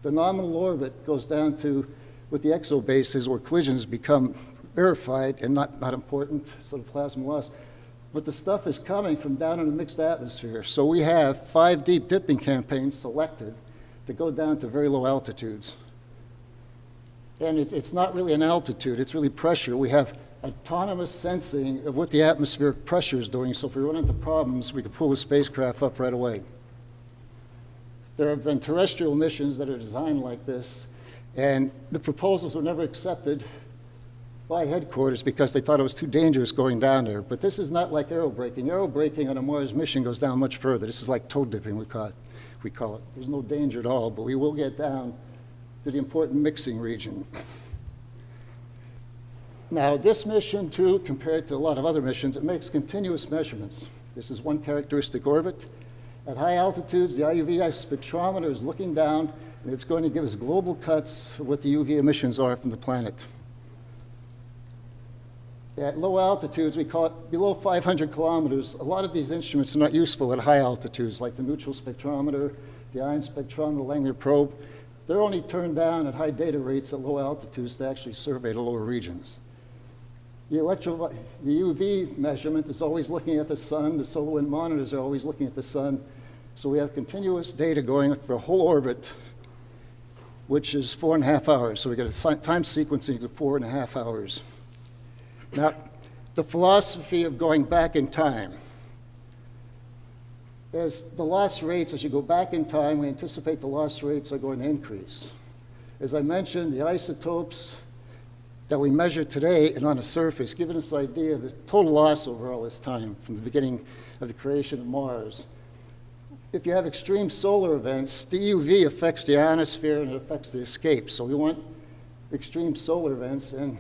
The nominal orbit goes down to with the exobases where collisions become verified and not important, so the plasma loss. But the stuff is coming from down in the mixed atmosphere. So we have 5 deep dipping campaigns selected to go down to very low altitudes. And it's not really an altitude, it's really pressure. We have autonomous sensing of what the atmospheric pressure is doing, so if we run into problems, we can pull the spacecraft up right away. There have been terrestrial missions that are designed like this, and the proposals were never accepted by headquarters because they thought it was too dangerous going down there. But this is not like aerobraking. Aerobraking on a Mars mission goes down much further. This is like toe dipping, we call it. There's no danger at all, but we will get down to the important mixing region. Now, this mission, too, compared to a lot of other missions, it makes continuous measurements. This is one characteristic orbit. At high altitudes, the IUV spectrometer is looking down, and it's going to give us global cuts of what the UV emissions are from the planet. At low altitudes, we call it below 500 kilometers. A lot of these instruments are not useful at high altitudes, like the neutral spectrometer, the ion spectrometer, Langmuir probe. They're only turned down at high data rates at low altitudes to actually survey the lower regions. The UV measurement is always looking at the sun. The solar wind monitors are always looking at the sun. So we have continuous data going for a whole orbit, which is 4.5 hours. So we get a time sequencing of 4.5 hours. Now, the philosophy of going back in time is the loss rates, as you go back in time, we anticipate the loss rates are going to increase. As I mentioned, the isotopes that we measure today and on the surface give us an idea of the total loss over all this time from the beginning of the creation of Mars. If you have extreme solar events, the UV affects the ionosphere and it affects the escape. So we want extreme solar events, and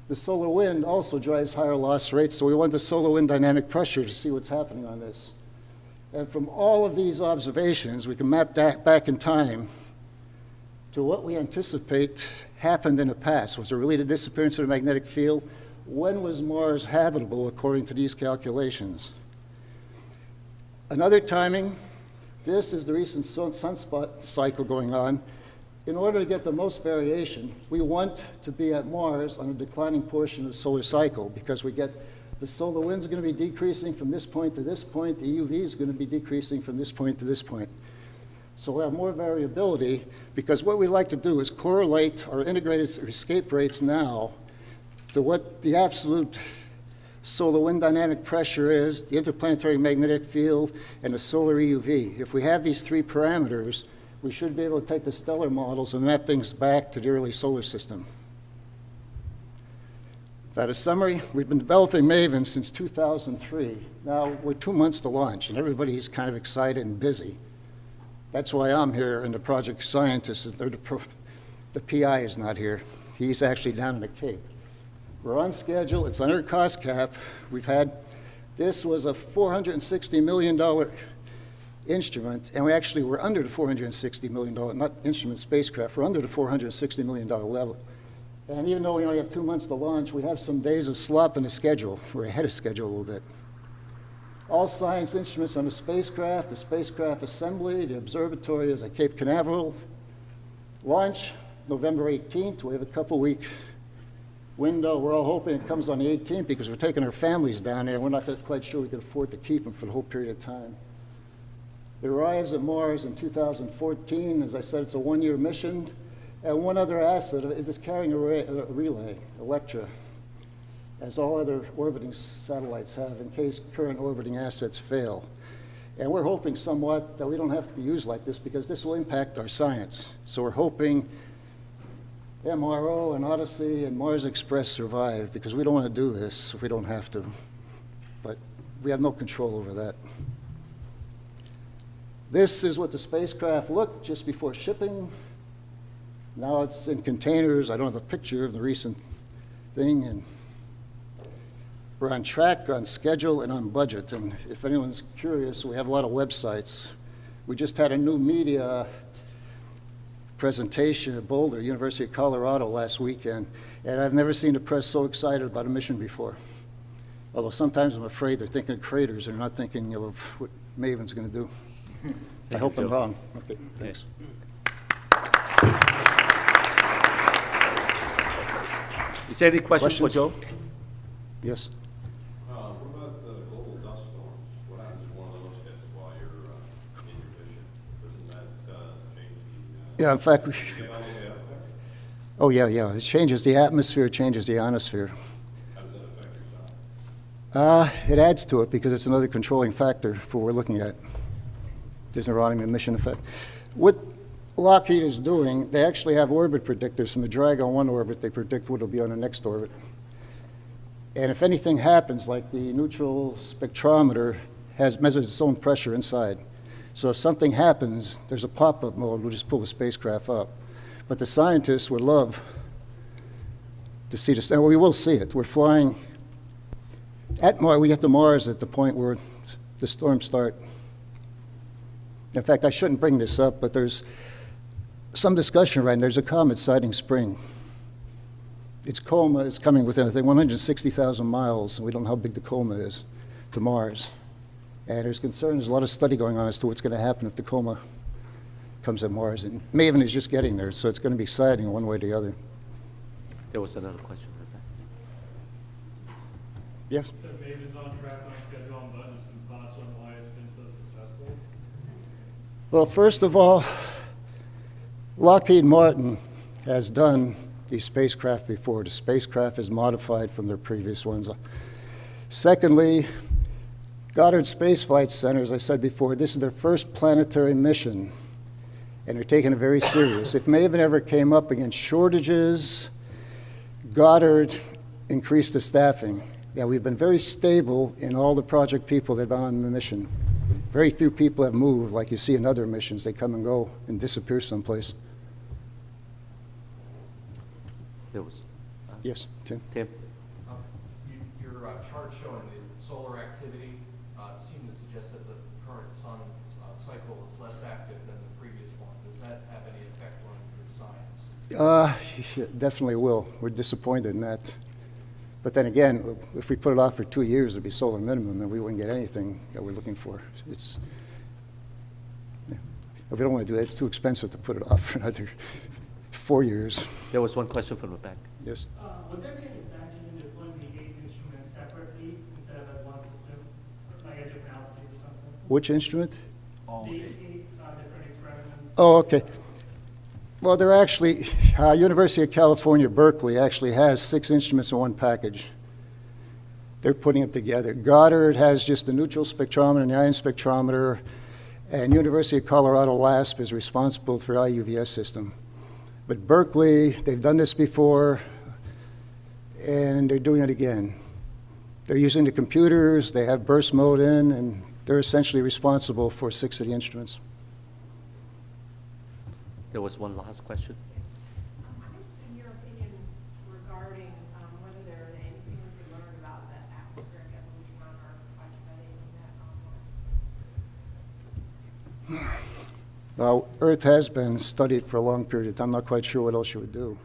the solar wind also drives higher loss rates, so we want the solar wind dynamic pressure to see what's happening on this. And from all of these observations, we can map that back in time to what we anticipate happened in the past. Was there really the disappearance of the magnetic field? When was Mars habitable according to these calculations? Another timing, this is the recent sunspot cycle going on. In order to get the most variation, we want to be at Mars on a declining portion of the solar cycle because we get the solar winds are going to be decreasing from this point to this point, the UV is going to be decreasing from this point to this point. So we'll have more variability because what we like to do is correlate our integrated escape rates now to what the absolute solar wind dynamic pressure is, the interplanetary magnetic field, and the solar EUV. If we have these 3 parameters, we should be able to take the stellar models and map things back to the early solar system. That is summary. We've been developing MAVEN since 2003. Now we're 2 months to launch, and everybody's kind of excited and busy. That's why I'm here, and the project scientist, the PI is not here. He's actually down in the Cape. We're on schedule. It's under cost cap. This was a $460 million instrument, and we actually were under the $460 million, not instrument spacecraft, we're under the $460 million level. And even though we only have 2 months to launch, we have some days of slop in the schedule. We're ahead of schedule a little bit. All science instruments on the spacecraft assembly, the observatory is at Cape Canaveral. Launch, November 18th. We have a couple-week window. We're all hoping it comes on the 18th because we're taking our families down there. We're not quite sure we can afford to keep them for the whole period of time. It arrives at Mars in 2014. As I said, it's a 1-year mission. And one other asset, it is carrying a relay, Electra, as all other orbiting satellites have in case current orbiting assets fail. And we're hoping somewhat that we don't have to be used like this because this will impact our science. So we're hoping MRO and Odyssey and Mars Express survive because we don't want to do this if we don't have to. But we have no control over that. This is what the spacecraft looked just before shipping. Now it's in containers. I don't have a picture of the recent thing. And we're on track, on schedule, and on budget. And if anyone's curious, we have a lot of websites. We just had a new media presentation at Boulder, University of Colorado last weekend, and I've never seen the press so excited about a mission before. Although sometimes I'm afraid they're thinking of craters and not thinking of what MAVEN's going to do. I hope I'm Joe. wrong. Okay, thanks. Is there any questions for Questions? Joe? Yes? What about the global dust storms? What happens if one of those hits while you're in your mission? Doesn't that change the, Yeah, in fact, get all the way up there? oh, yeah. It changes the atmosphere, it changes the ionosphere. How does that affect yourself? It adds to it because it's another controlling factor for what we're looking at. There's an Iranian emission effect. What Lockheed is doing, they actually have orbit predictors. From the drag on one orbit, they predict what will be on the next orbit. And if anything happens, like the neutral spectrometer measures its own pressure inside. So if something happens, there's a pop-up mode, we'll just pull the spacecraft up. But the scientists would love to see this, and we will see it. We're flying at Mars, we get to Mars at the point where the storms start. In fact, I shouldn't bring this up, but there's some discussion right now. There's a comet sighting spring. Its coma is coming within, I think, 160,000 miles, and we don't know how big the coma is, to Mars. And there's concern, there's a lot of study going on as to what's going to happen if the coma comes at Mars. And Maven is just getting there, so it's going to be exciting one way or the other. There was another question. Yes? So Maven's on track, on schedule, on budget, some thoughts on why it's been so successful? Well, first of all, Lockheed Martin has done these spacecraft before. The spacecraft is modified from their previous ones. Secondly, Goddard Space Flight Center, as I said before, this is their first planetary mission, and they're taking it very serious. If Maven ever came up against shortages, Goddard increased the staffing. Yeah, we've been very stable in all the project people that have been on the mission. Very few people have moved like you see in other missions. They come and go and disappear someplace. There was, Yes, Tim? Tim? Your chart showing the solar activity seemed to suggest that the current sun cycle is less active than the previous one. Does that have any effect on your science? It definitely will. We're disappointed in that. But then again, if we put it off for 2 years, it'd be solar minimum, and we wouldn't get anything that we're looking for. If we don't want to do that, it's too expensive to put it off for another 4 years. There was one question from the back. Yes? Would there be any advantage in deploying the 8 instruments separately instead of as one system, like a different altitude or something? Which instrument? The 8 different experiments? Oh, okay. Well, they're actually, University of California, Berkeley actually has 6 instruments in one package. They're putting them together. Goddard has just the neutral spectrometer and the ion spectrometer, and University of Colorado LASP is responsible for IUVS system. But Berkeley, they've done this before, and they're doing it again. They're using the computers, they have burst mode in, and they're essentially responsible for 6 of the instruments. There was one last question. I'm interested in your opinion regarding whether there are anything we can learn about the atmospheric evolution on Earth by studying that on Mars. Earth has been studied for a long period of time. I'm not quite sure what else you would do.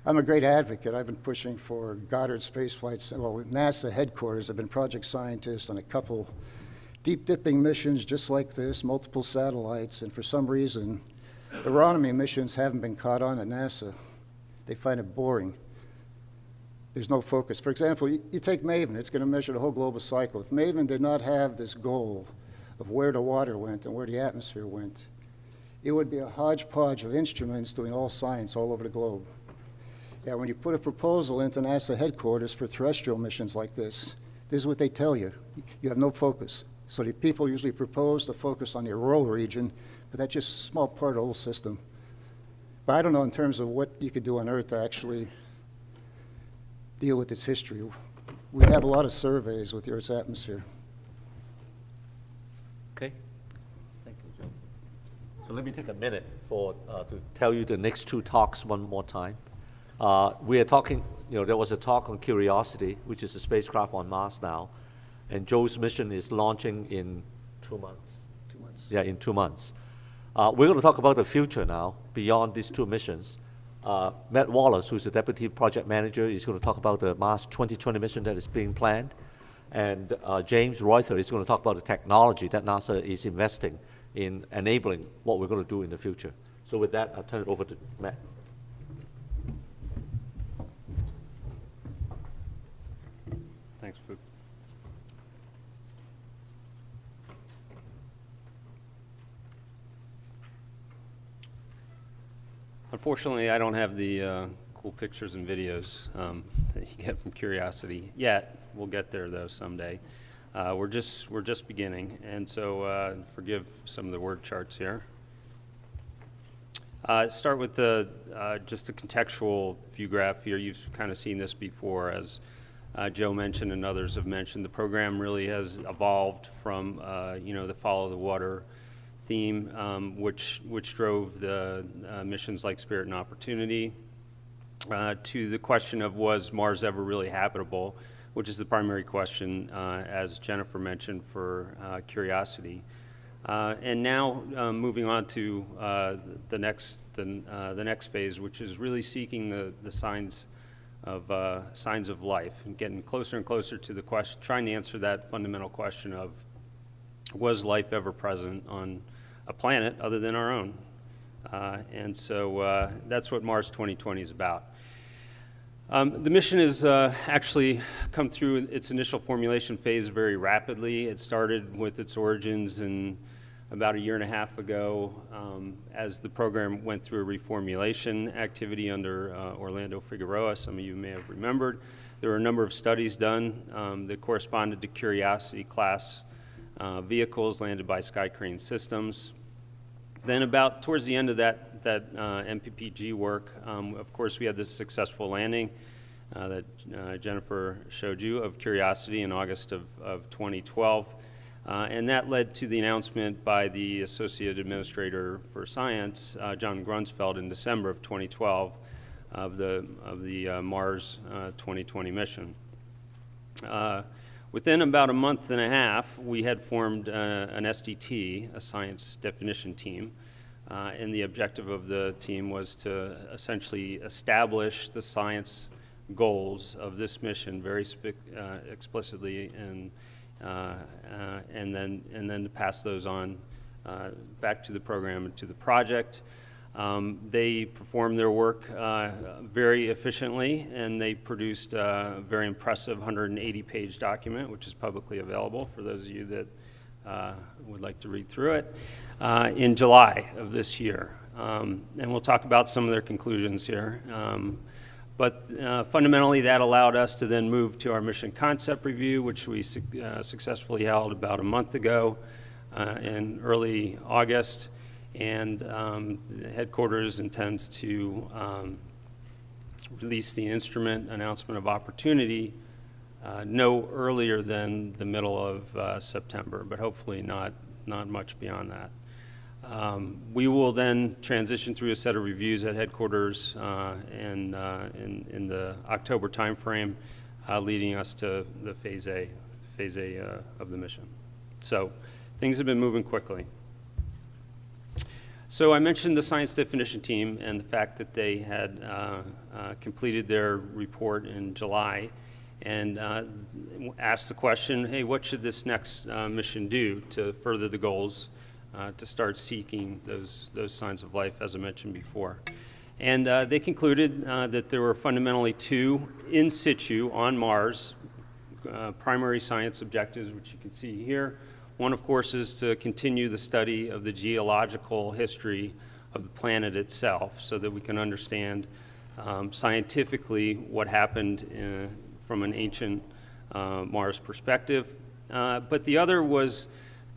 I'm a great advocate. I've been pushing for Goddard Space Flight Center. Well, NASA headquarters have been project scientists on a couple deep dipping missions just like this, multiple satellites, and for some reason, astronomy missions haven't been caught on at NASA. They find it boring. There's no focus. For example, you take Maven, it's going to measure the whole global cycle. If Maven did not have this goal of where the water went and where the atmosphere went, it would be a hodgepodge of instruments doing all science all over the globe. Yeah, when you put a proposal into NASA headquarters for terrestrial missions like this is what they tell you. You have no focus. So the people usually propose to focus on the auroral region, but that's just a small part of the whole system. But I don't know in terms of what you could do on Earth to actually deal with its history. We have a lot of surveys with the Earth's atmosphere. Okay. Thank you, Joe. So let me take a minute to tell you the next 2 talks one more time. We are talking, there was a talk on Curiosity, which is a spacecraft on Mars now, and Joe's mission is launching in 2 months. 2 months. Yeah, in 2 months. We're going to talk about the future now, beyond these 2 missions. Matt Wallace, who's the Deputy Project Manager, is going to talk about the Mars 2020 mission that is being planned. And James Reuther is going to talk about the technology that NASA is investing in enabling what we're going to do in the future. So with that, I'll turn it over to Matt. Thanks, Fook. Unfortunately, I don't have the cool pictures and videos that you get from Curiosity yet. We'll get there though someday. We're just beginning, and so forgive some of the word charts here. Start with just a contextual view graph here. You've kind of seen this before, as Joe mentioned and others have mentioned. The program really has evolved from the follow the water theme, which drove the missions like Spirit and Opportunity, to the question of, was Mars ever really habitable, which is the primary question, as Jennifer mentioned, for Curiosity. And now moving on to the next phase, which is really seeking the signs of life, and getting closer and closer to the question, trying to answer that fundamental question of, was life ever present on a planet other than our own? And so that's what Mars 2020 is about. The mission has actually come through its initial formulation phase very rapidly. It started with its origins in about a year and a half ago, as the program went through a reformulation activity under Orlando Figueroa. Some of you may have remembered. There were a number of studies done that corresponded to Curiosity class vehicles landed by Sky Crane Systems. Then about towards the end of that MPPG work, of course, we had this successful landing that Jennifer showed you of Curiosity in August of 2012. And that led to the announcement by the Associate Administrator for Science, John Grunsfeld, in December of 2012 of the Mars 2020 mission. Within about a month and a half, we had formed an SDT, a science definition team, and the objective of the team was to essentially establish the science goals of this mission very explicitly, and then to pass those on back to the program and to the project. They performed their work very efficiently, and they produced a very impressive 180-page document, which is publicly available for those of you that would like to read through it, in July of this year. And we'll talk about some of their conclusions here. But fundamentally, that allowed us to then move to our mission concept review, which we successfully held about a month ago in early August. And the headquarters intends to release the instrument announcement of opportunity no earlier than the middle of September, but hopefully not much beyond that. We will then transition through a set of reviews at headquarters in the October timeframe, leading us to the phase A of the mission. So things have been moving quickly. So I mentioned the science definition team and the fact that they had completed their report in July, and asked the question, hey, what should this next mission do to further the goals, to start seeking those signs of life, as I mentioned before. And they concluded that there were fundamentally two in situ on Mars primary science objectives, which you can see here. One, of course, is to continue the study of the geological history of the planet itself, so that we can understand scientifically what happened from an ancient Mars perspective. But the other was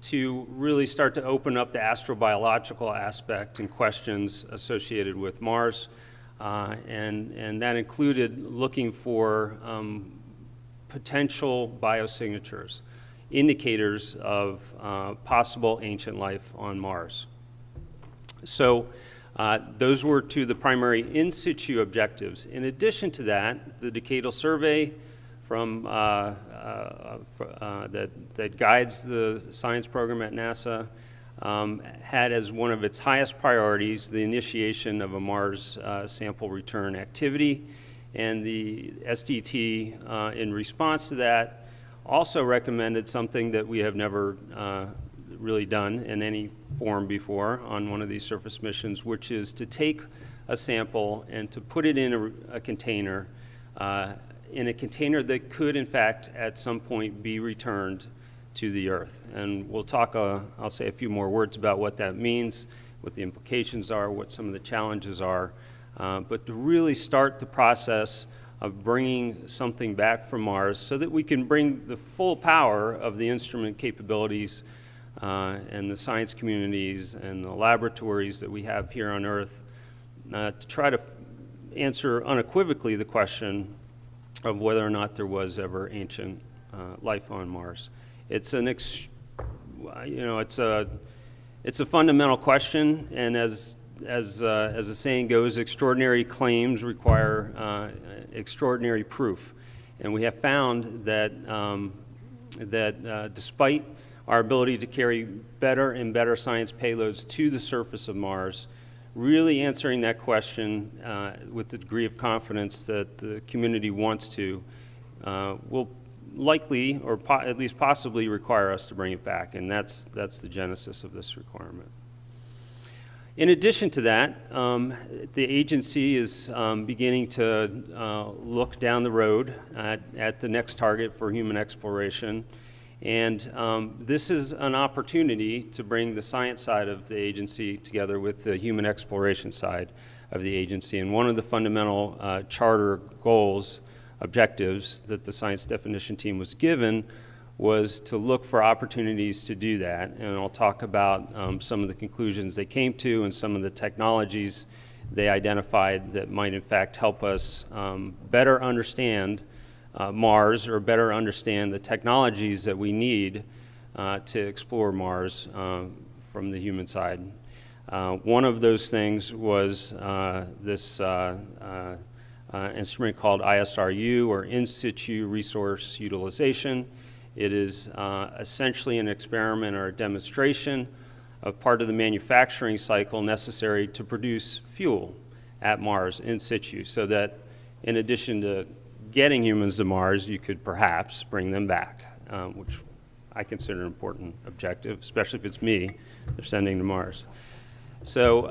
to really start to open up the astrobiological aspect and questions associated with Mars, and that included looking for potential biosignatures, indicators of possible ancient life on Mars. So those were two of the primary in situ objectives. In addition to that, the decadal survey from that guides the science program at NASA had as one of its highest priorities the initiation of a Mars sample return activity, and the SDT in response to that also recommended something that we have never really done in any form before on one of these surface missions, which is to take a sample and to put it in a container, that could, in fact, at some point be returned to the Earth. And we'll talk, I'll say a few more words about what that means, what the implications are, what some of the challenges are, but to really start the process of bringing something back from Mars so that we can bring the full power of the instrument capabilities and the science communities and the laboratories that we have here on Earth to try to answer unequivocally the question of whether or not there was ever ancient life on Mars. It's it's a fundamental question, and as the saying goes, extraordinary claims require extraordinary proof. And we have found that despite our ability to carry better and better science payloads to the surface of Mars, really answering that question with the degree of confidence that the community wants to will likely, or at least possibly, require us to bring it back, and that's the genesis of this requirement. In addition to that, the agency is beginning to look down the road at the next target for human exploration. And this is an opportunity to bring the science side of the agency together with the human exploration side of the agency. And one of the fundamental charter goals, objectives that the science definition team was given was to look for opportunities to do that. And I'll talk about some of the conclusions they came to and some of the technologies they identified that might in fact help us better understand Mars, or better understand the technologies that we need to explore Mars from the human side. One of those things was this instrument called ISRU, or In Situ Resource Utilization. It is essentially an experiment or a demonstration of part of the manufacturing cycle necessary to produce fuel at Mars in situ, so that in addition to getting humans to Mars, you could perhaps bring them back, which I consider an important objective, especially if it's me they're sending to Mars. So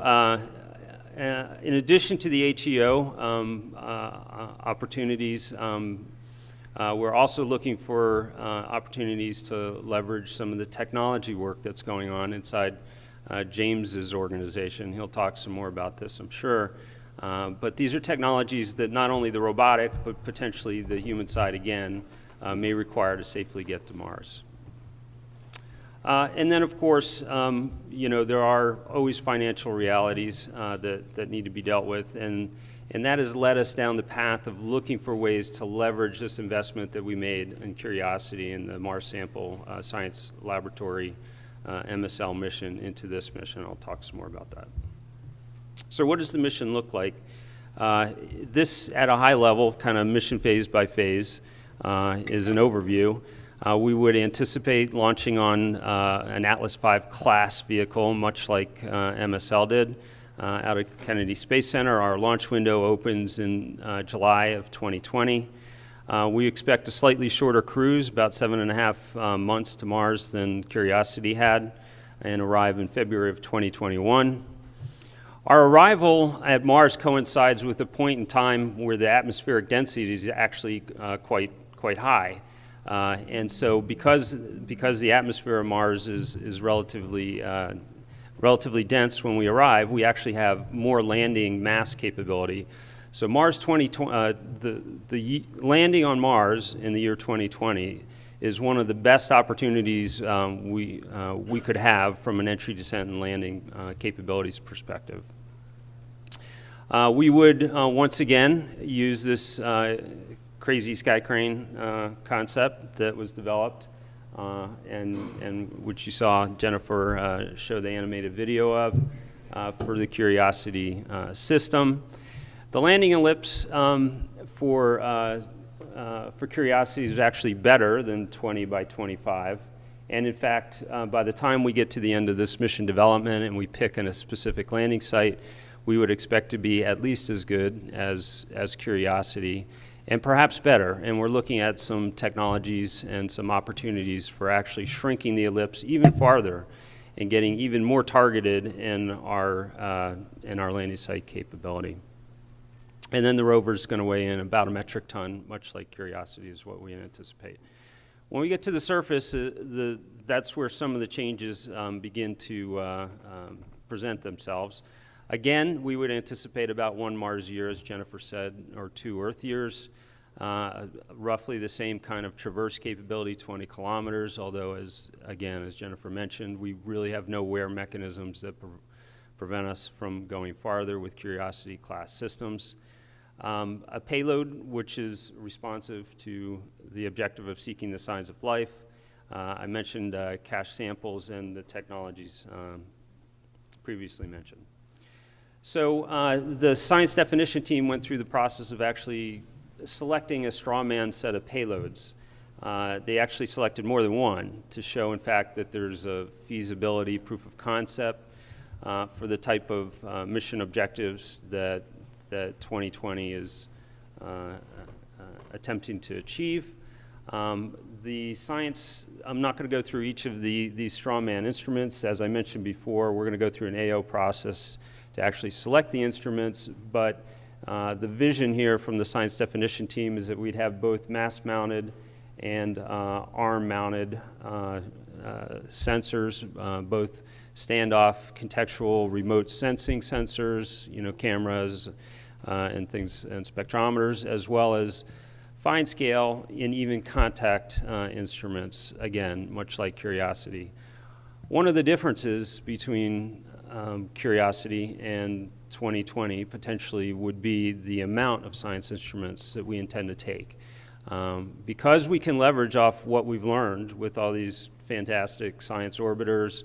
in addition to the HEO opportunities, we're also looking for opportunities to leverage some of the technology work that's going on inside James's organization. He'll talk some more about this, I'm sure. But these are technologies that not only the robotic, but potentially the human side again, may require to safely get to Mars. And then, of course, there are always financial realities that need to be dealt with, and that has led us down the path of looking for ways to leverage this investment that we made in Curiosity and the Mars Sample Science Laboratory MSL mission into this mission. I'll talk some more about that. So what does the mission look like? This, at a high level, kind of mission phase by phase, is an overview. We would anticipate launching on an Atlas V class vehicle, much like MSL did, out of Kennedy Space Center. Our launch window opens in July of 2020. We expect a slightly shorter cruise, about 7.5 months to Mars than Curiosity had, and arrive in February of 2021. Our arrival at Mars coincides with a point in time where the atmospheric density is actually quite high. And so because the atmosphere of Mars is relatively dense when we arrive, we actually have more landing mass capability. So Mars the landing on Mars in the year 2020 is one of the best opportunities we could have from an entry, descent, and landing capabilities perspective. We would once again use this crazy sky crane concept that was developed and which you saw Jennifer show the animated video of for the Curiosity system. The landing ellipse for Curiosity is actually better than 20 by 25. And in fact, by the time we get to the end of this mission development and we pick a specific landing site, we would expect to be at least as good as Curiosity. and perhaps better. And we're looking at some technologies and some opportunities for actually shrinking the ellipse even farther and getting even more targeted in our landing site capability. And then the rover's going to weigh in about a metric ton, much like Curiosity is what we anticipate. When we get to the surface, that's where some of the changes begin to present themselves. Again, we would anticipate about 1 Mars year, as Jennifer said, or 2 Earth years. Roughly the same kind of traverse capability, 20 kilometers, although as Jennifer mentioned, we really have no wear mechanisms that prevent us from going farther with Curiosity class systems. A payload which is responsive to the objective of seeking the signs of life. I mentioned cache samples and the technologies previously mentioned. So the science definition team went through the process of actually selecting a straw man set of payloads. They actually selected more than one to show, in fact, that there's a feasibility proof of concept for the type of mission objectives that 2020 is attempting to achieve. The science, I'm not going to go through each of these straw man instruments. As I mentioned before, we're going to go through an AO process to actually select the instruments, but the vision here from the science definition team is that we'd have both mass-mounted and arm-mounted sensors, both standoff, contextual, remote sensing sensors, cameras and things, and spectrometers, as well as fine scale and even contact instruments, again, much like Curiosity. One of the differences between Curiosity and 2020 potentially would be the amount of science instruments that we intend to take. Because we can leverage off what we've learned with all these fantastic science orbiters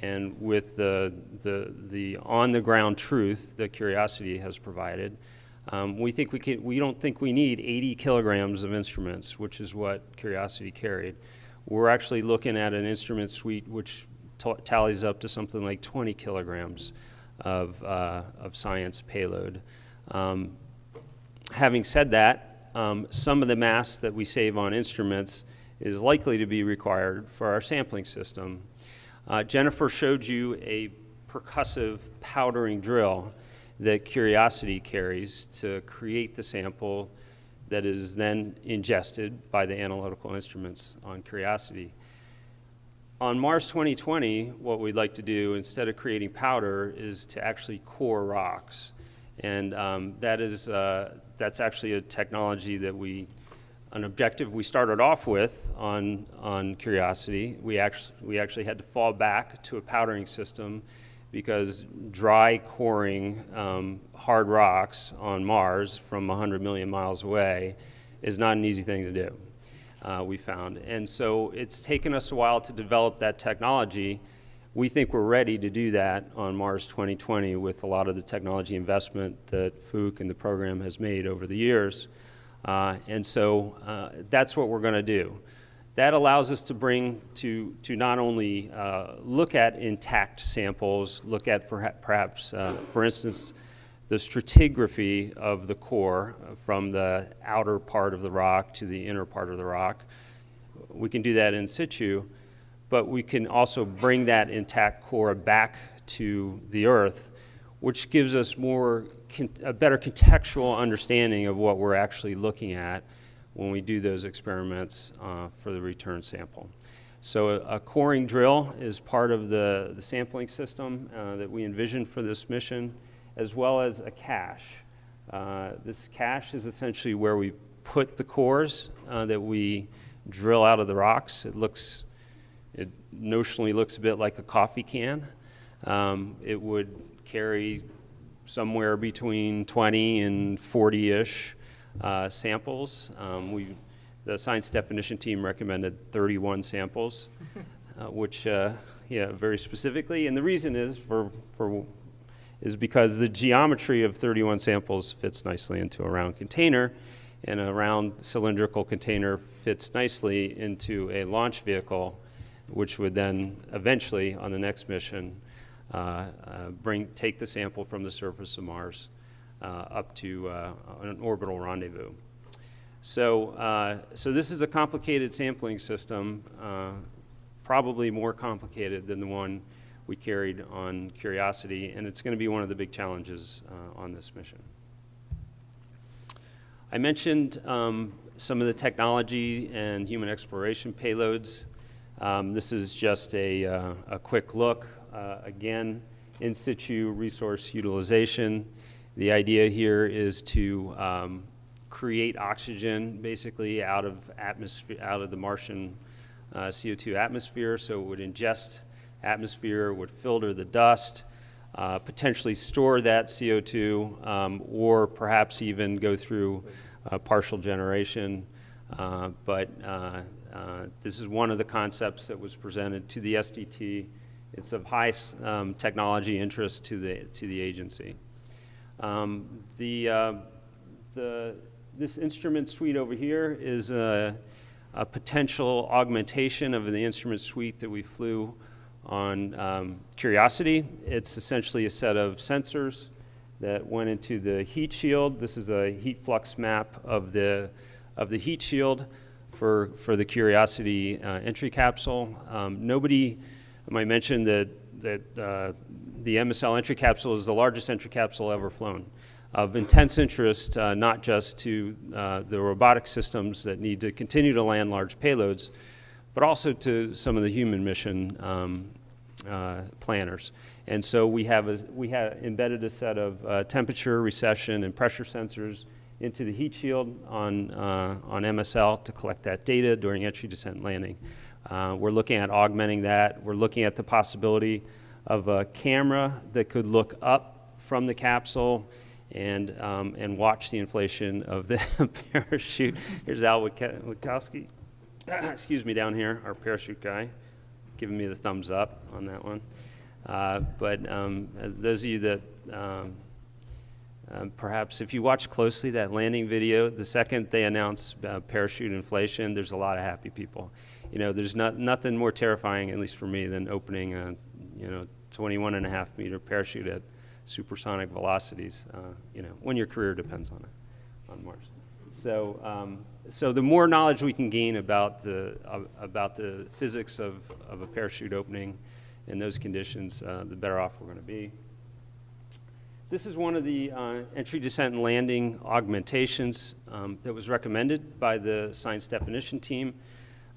and with the on-the-ground truth that Curiosity has provided, we don't think we need 80 kilograms of instruments, which is what Curiosity carried. We're actually looking at an instrument suite which tallies up to something like 20 kilograms of science payload. Having said that, some of the mass that we save on instruments is likely to be required for our sampling system. Jennifer showed you a percussive powdering drill that Curiosity carries to create the sample that is then ingested by the analytical instruments on Curiosity. On Mars 2020, what we'd like to do, instead of creating powder, is to actually core rocks. And that's actually a technology that an objective we started off with on Curiosity. We actually had to fall back to a powdering system because dry coring hard rocks on Mars from 100 million miles away is not an easy thing to do, we found. And so it's taken us a while to develop that technology. We think we're ready to do that on Mars 2020 with a lot of the technology investment that FOOC and the program has made over the years. And so that's what we're going to do. That allows us to bring to not only look at intact samples, look at perhaps, for instance, the stratigraphy of the core from the outer part of the rock to the inner part of the rock. We can do that in situ, but we can also bring that intact core back to the Earth, which gives us a better contextual understanding of what we're actually looking at when we do those experiments for the return sample. So a coring drill is part of the sampling system that we envisioned for this mission, as well as a cache. This cache is essentially where we put the cores that we drill out of the rocks. It notionally looks a bit like a coffee can. It would carry somewhere between 20 and 40-ish samples. The science definition team recommended 31 samples, which, very specifically. And the reason is because the geometry of 31 samples fits nicely into a round container, and a round cylindrical container fits nicely into a launch vehicle, which would then eventually, on the next mission, take the sample from the surface of Mars up to an orbital rendezvous. So this is a complicated sampling system, probably more complicated than the one we carried on Curiosity, and it's going to be one of the big challenges on this mission. I mentioned some of the technology and human exploration payloads. This is just a quick look. Again, in situ resource utilization. The idea here is to create oxygen basically out of the Martian CO2 atmosphere, so it would ingest atmosphere, would filter the dust, potentially store that CO2, or perhaps even go through partial generation. But this is one of the concepts that was presented to the SDT. It's of high technology interest to the agency. This instrument suite over here is a potential augmentation of the instrument suite that we flew on Curiosity. It's essentially a set of sensors that went into the heat shield. This is a heat flux map of the heat shield for the Curiosity entry capsule. Nobody might mention that the MSL entry capsule is the largest entry capsule ever flown, of intense interest not just to the robotic systems that need to continue to land large payloads, but also to some of the human mission planners. And so we had embedded a set of temperature, recession, and pressure sensors into the heat shield on MSL to collect that data during entry, descent, and landing. We're looking at augmenting that. We're looking at the possibility of a camera that could look up from the capsule and watch the inflation of the parachute. Here's Al Witkowski, excuse me, down here, our parachute guy, giving me the thumbs up on that one. But those of you that perhaps if you watch closely that landing video, the second they announce parachute inflation, there's a lot of happy people. You know, there's nothing more terrifying, at least for me, than opening a 21.5 meter parachute at supersonic velocities, when your career depends on Mars. So the more knowledge we can gain about the physics of a parachute opening in those conditions, the better off we're going to be. This is one of the entry, descent, and landing augmentations that was recommended by the science definition team.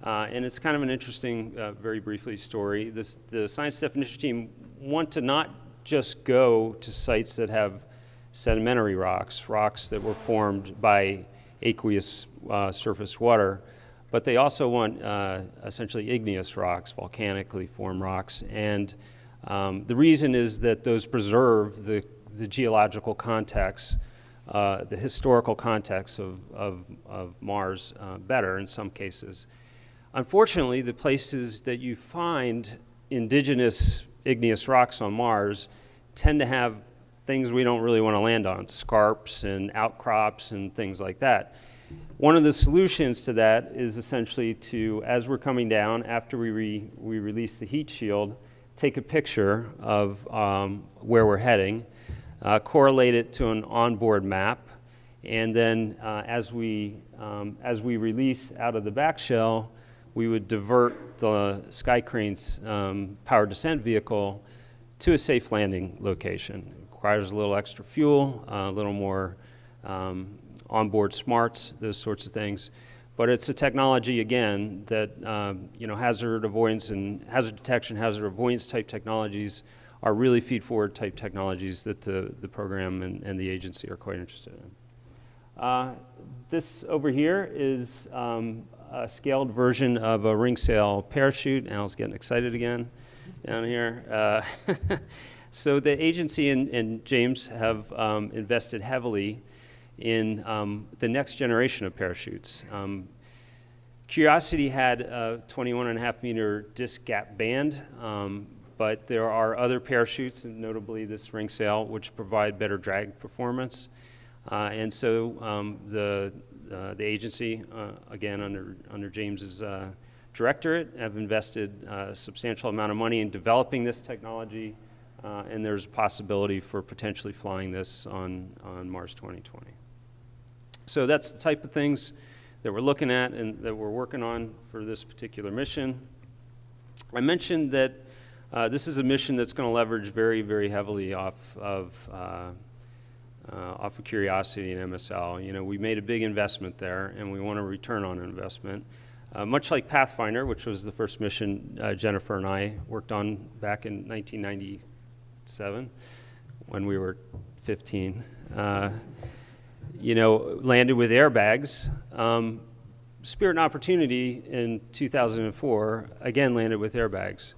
And it's kind of an interesting, very briefly, story. The science definition team want to not just go to sites that have sedimentary rocks that were formed by aqueous surface water, but they also want essentially igneous rocks, volcanically formed rocks. And the reason is that those preserve the geological context, the historical context of Mars better in some cases. Unfortunately, the places that you find indigenous igneous rocks on Mars tend to have things we don't really want to land on, scarps and outcrops and things like that. One of the solutions to that is essentially to, as we're coming down, after we release the heat shield, take a picture of where we're heading, correlate it to an onboard map, and then as we release out of the back shell, we would divert the Sky Crane's powered descent vehicle to a safe landing location. It requires a little extra fuel, a little more onboard smarts, those sorts of things. But it's a technology, again, that hazard avoidance and hazard detection, hazard avoidance type technologies are really feed-forward type technologies that the program and the agency are quite interested in. This over here is a scaled version of a ring sail parachute. Al's getting excited again down here. So the agency and James have invested heavily in the next generation of parachutes. Curiosity had a 21.5 meter disc gap band, but there are other parachutes, notably this ring sail, which provide better drag performance. And so the agency, again under James's directorate, have invested a substantial amount of money in developing this technology, and there's a possibility for potentially flying this on Mars 2020. So that's the type of things that we're looking at and that we're working on for this particular mission. I mentioned that this is a mission that's going to leverage very, very heavily off of Curiosity and MSL. You know, we made a big investment there, and we want a return on investment. Much like Pathfinder, which was the first mission Jennifer and I worked on back in 1997 when we were 15. You know, landed with airbags. Spirit and Opportunity in 2004, again landed with airbags.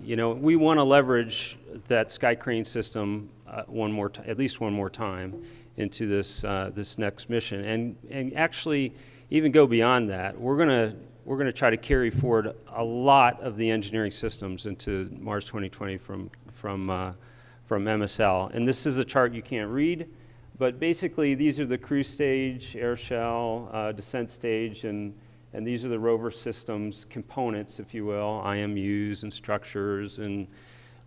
You know, we want to leverage that Sky Crane system at least one more time into this next mission, and actually even go beyond that. We're gonna try to carry forward a lot of the engineering systems into Mars 2020 from MSL. And this is a chart you can't read, but basically these are the cruise stage, air shell, descent stage, and these are the rover systems components, if you will, IMUs and structures and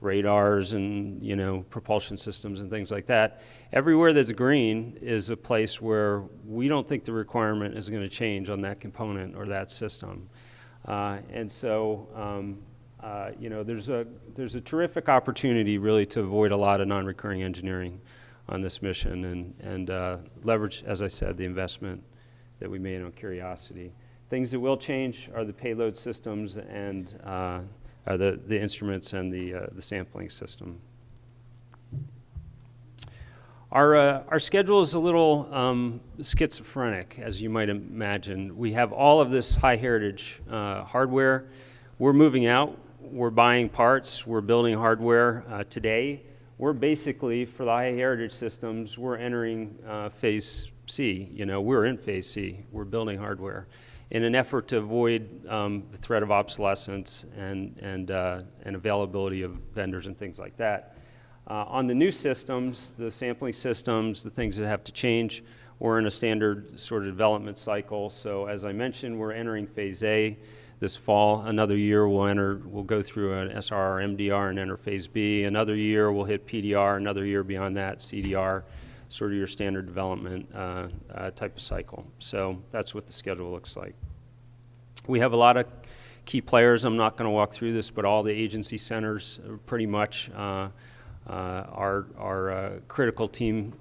radars and, you know, propulsion systems and things like that. Everywhere there's green is a place where we don't think the requirement is going to change on that component or that system. And so, you know, there's a terrific opportunity really to avoid a lot of non-recurring engineering on this mission and leverage, as I said, the investment that we made on Curiosity. Things that will change are the payload systems and the instruments and the sampling system. Our schedule is a little schizophrenic, as you might imagine. We have all of this high heritage hardware. We're moving out. We're buying parts. We're building hardware today. We're basically, for the high heritage systems, we're entering phase C. You know, we're in phase C. We're building hardware in an effort to avoid the threat of obsolescence and availability of vendors and things like that. On the new systems, the sampling systems, the things that have to change, we're in a standard sort of development cycle. So as I mentioned, we're entering phase A this fall. Another year we'll go through an SRR, MDR, and enter phase B. Another year we'll hit PDR. Another year beyond that, CDR. Sort of your standard development type of cycle. So that's what the schedule looks like. We have a lot of key players. I'm not going to walk through this, but all the agency centers pretty much are critical team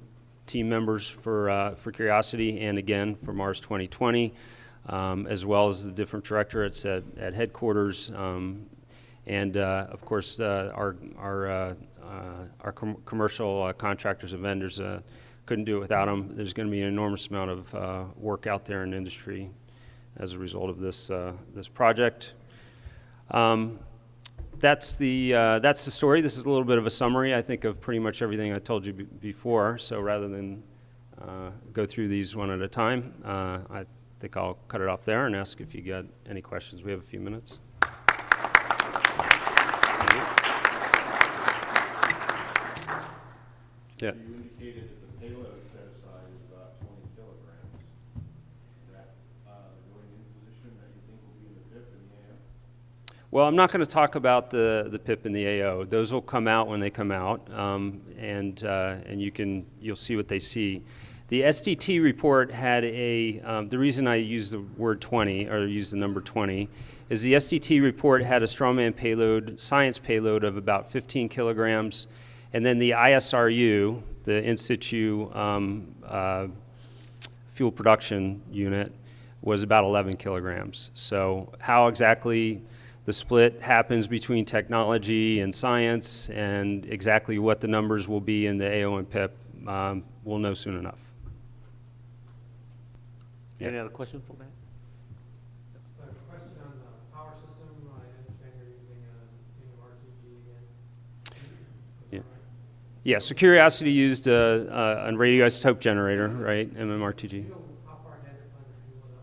members for Curiosity and again for Mars 2020, as well as the different directorates at headquarters, and of course our commercial contractors and vendors. Couldn't do it without them. There's going to be an enormous amount of work out there in industry as a result of this project. That's the story. This is a little bit of a summary, I think, of pretty much everything I told you before. So rather than go through these one at a time, I think I'll cut it off there and ask if you got any questions. We have a few minutes. Yeah. You indicated that the payload set aside is about 20 kilograms. Is that the going in position that you think will be in the PIP and the AO? Well, I'm not going to talk about the PIP and the AO. Those will come out when they come out, and you'll see what they see. The SDT report had the reason I use the word 20 or use the number 20 is the SDT report had a strongman payload, science payload of about 15 kilograms. And then the ISRU, the in situ fuel production unit, was about 11 kilograms. So how exactly the split happens between technology and science and exactly what the numbers will be in the AO and PIP, we'll know soon enough. Yeah. Any other question for Matt? So a question on the power system. I understand you're using RTG again. Yeah. Yeah, so Curiosity used a radioisotope generator, right, MMRTG. How far ahead they plan to fuel it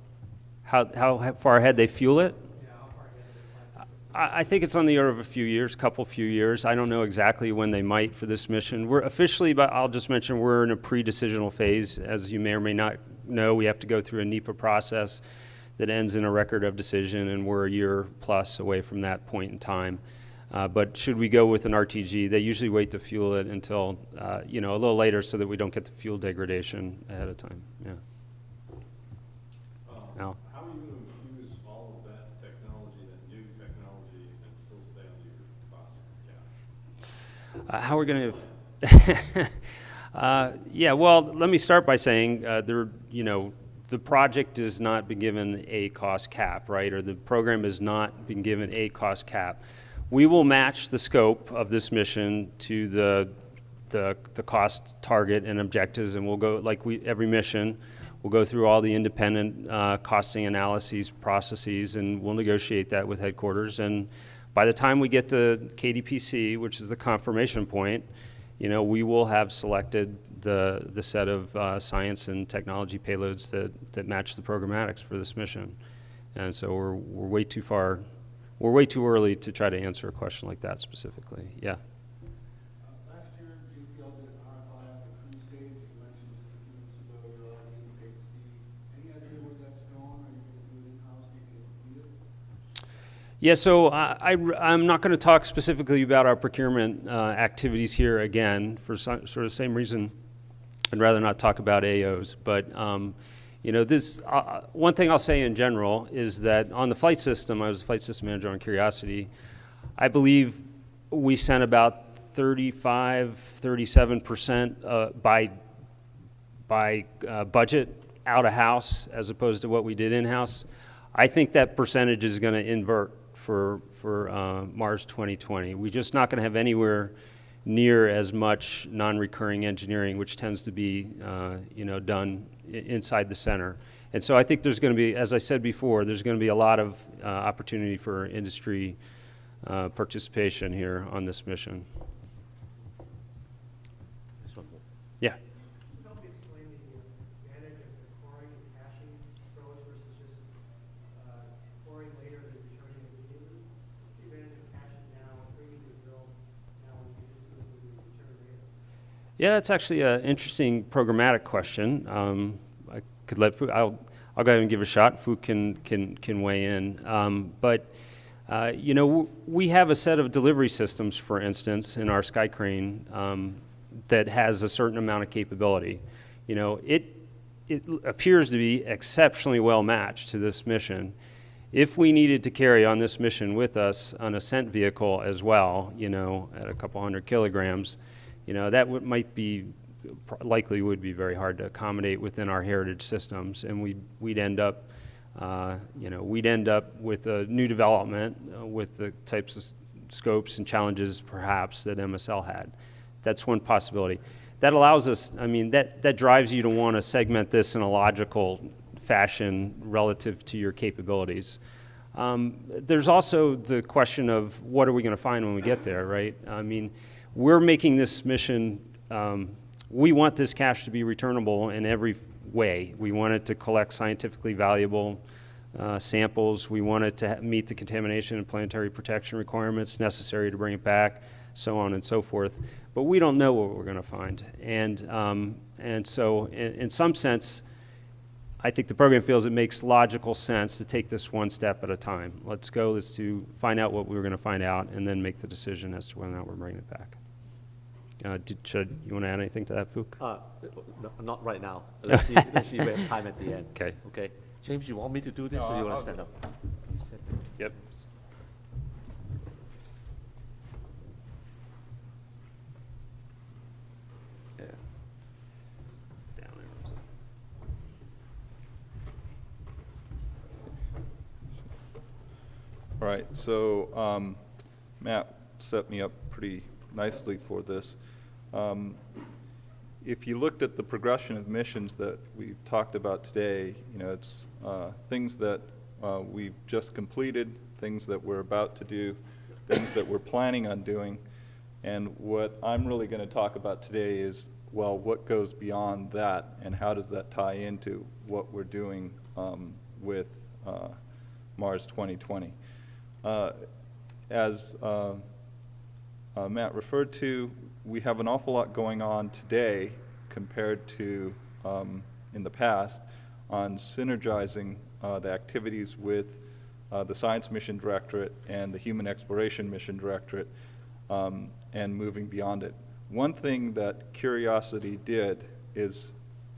up? How far ahead they fuel it? Yeah, how far ahead they plan to I think it's on the order of a few years, few years. I don't know exactly when they might for this mission. We're officially, but I'll just mention we're in a pre-decisional phase. As you may or may not know, we have to go through a NEPA process that ends in a record of decision, and we're a year plus away from that point in time. But should we go with an RTG, they usually wait to fuel it until, a little later so that we don't get the fuel degradation ahead of time. Yeah. How we're going to, yeah, well, let me start by saying the project has not been given a cost cap, right? Or the program has not been given a cost cap. We will match the scope of this mission to the cost target and objectives, and we'll go, like every mission, we'll go through all the independent costing analyses processes, and we'll negotiate that with headquarters. And by the time we get to KDPC, which is the confirmation point, we will have selected the set of science and technology payloads that match the programmatics for this mission. And so we're way too far, we're way too early to try to answer a question like that specifically. Yeah. Last year, JPL did an RFI on the cruise stage. You mentioned just a few minutes ago you're already in phase C. Any idea where that's going? Are you going to do it in-house? Are you going to complete it? Yeah, so I'm not going to talk specifically about our procurement activities here again for sort of the same reason. I'd rather not talk about AOs, but this one thing I'll say in general is that on the flight system, I was a flight system manager on Curiosity. I believe we sent about 37% by budget out of house as opposed to what we did in house. I think that percentage is going to invert for Mars 2020. We're just not going to have anywhere near as much non-recurring engineering, which tends to be done inside the center. And so I think there's going to be, as I said before, there's going to be a lot of opportunity for industry participation here on this mission. Yeah. Can you help me explain the advantage of the coring and caching approach versus just coring later and returning immediately? What's the advantage of caching now, bringing the drill now, when you just do it when you return later? Yeah, that's actually an interesting programmatic question. I could let Fu, I'll go ahead and give it a shot. Fu can weigh in. We have a set of delivery systems, for instance, in our Sky Crane that has a certain amount of capability. It appears to be exceptionally well matched to this mission. If we needed to carry on this mission with us an ascent vehicle as well, at a couple hundred kilograms, that might be likely would be very hard to accommodate within our heritage systems, and we'd end up with a new development with the types of scopes and challenges perhaps that MSL had. That's one possibility. That allows us, that drives you to want to segment this in a logical fashion relative to your capabilities. There's also the question of what are we going to find when we get there, right? We're making this mission, we want this cache to be returnable in every way. We want it to collect scientifically valuable samples. We want it to meet the contamination and planetary protection requirements necessary to bring it back, so on and so forth. But we don't know what we're going to find. And so in some sense, I think the program feels it makes logical sense to take this one step at a time. Let's find out what we're going to find out and then make the decision as to whether or not we're bringing it back. You want to add anything to that, Fook? No, not right now. Let's see we have time at the end. Okay. Okay. James, you want me to do this or you want to stand up? Yep. Yeah. Down there. All right, so Matt set me up pretty nicely for this. If you looked at the progression of missions that we've talked about today, it's things that we've just completed, things that we're about to do, things that we're planning on doing, and what I'm really going to talk about today is, well, what goes beyond that, and how does that tie into what we're doing with Mars 2020. As Matt referred to, we have an awful lot going on today compared to in the past on synergizing the activities with the Science Mission Directorate and the Human Exploration Mission Directorate and moving beyond it. One thing that Curiosity did is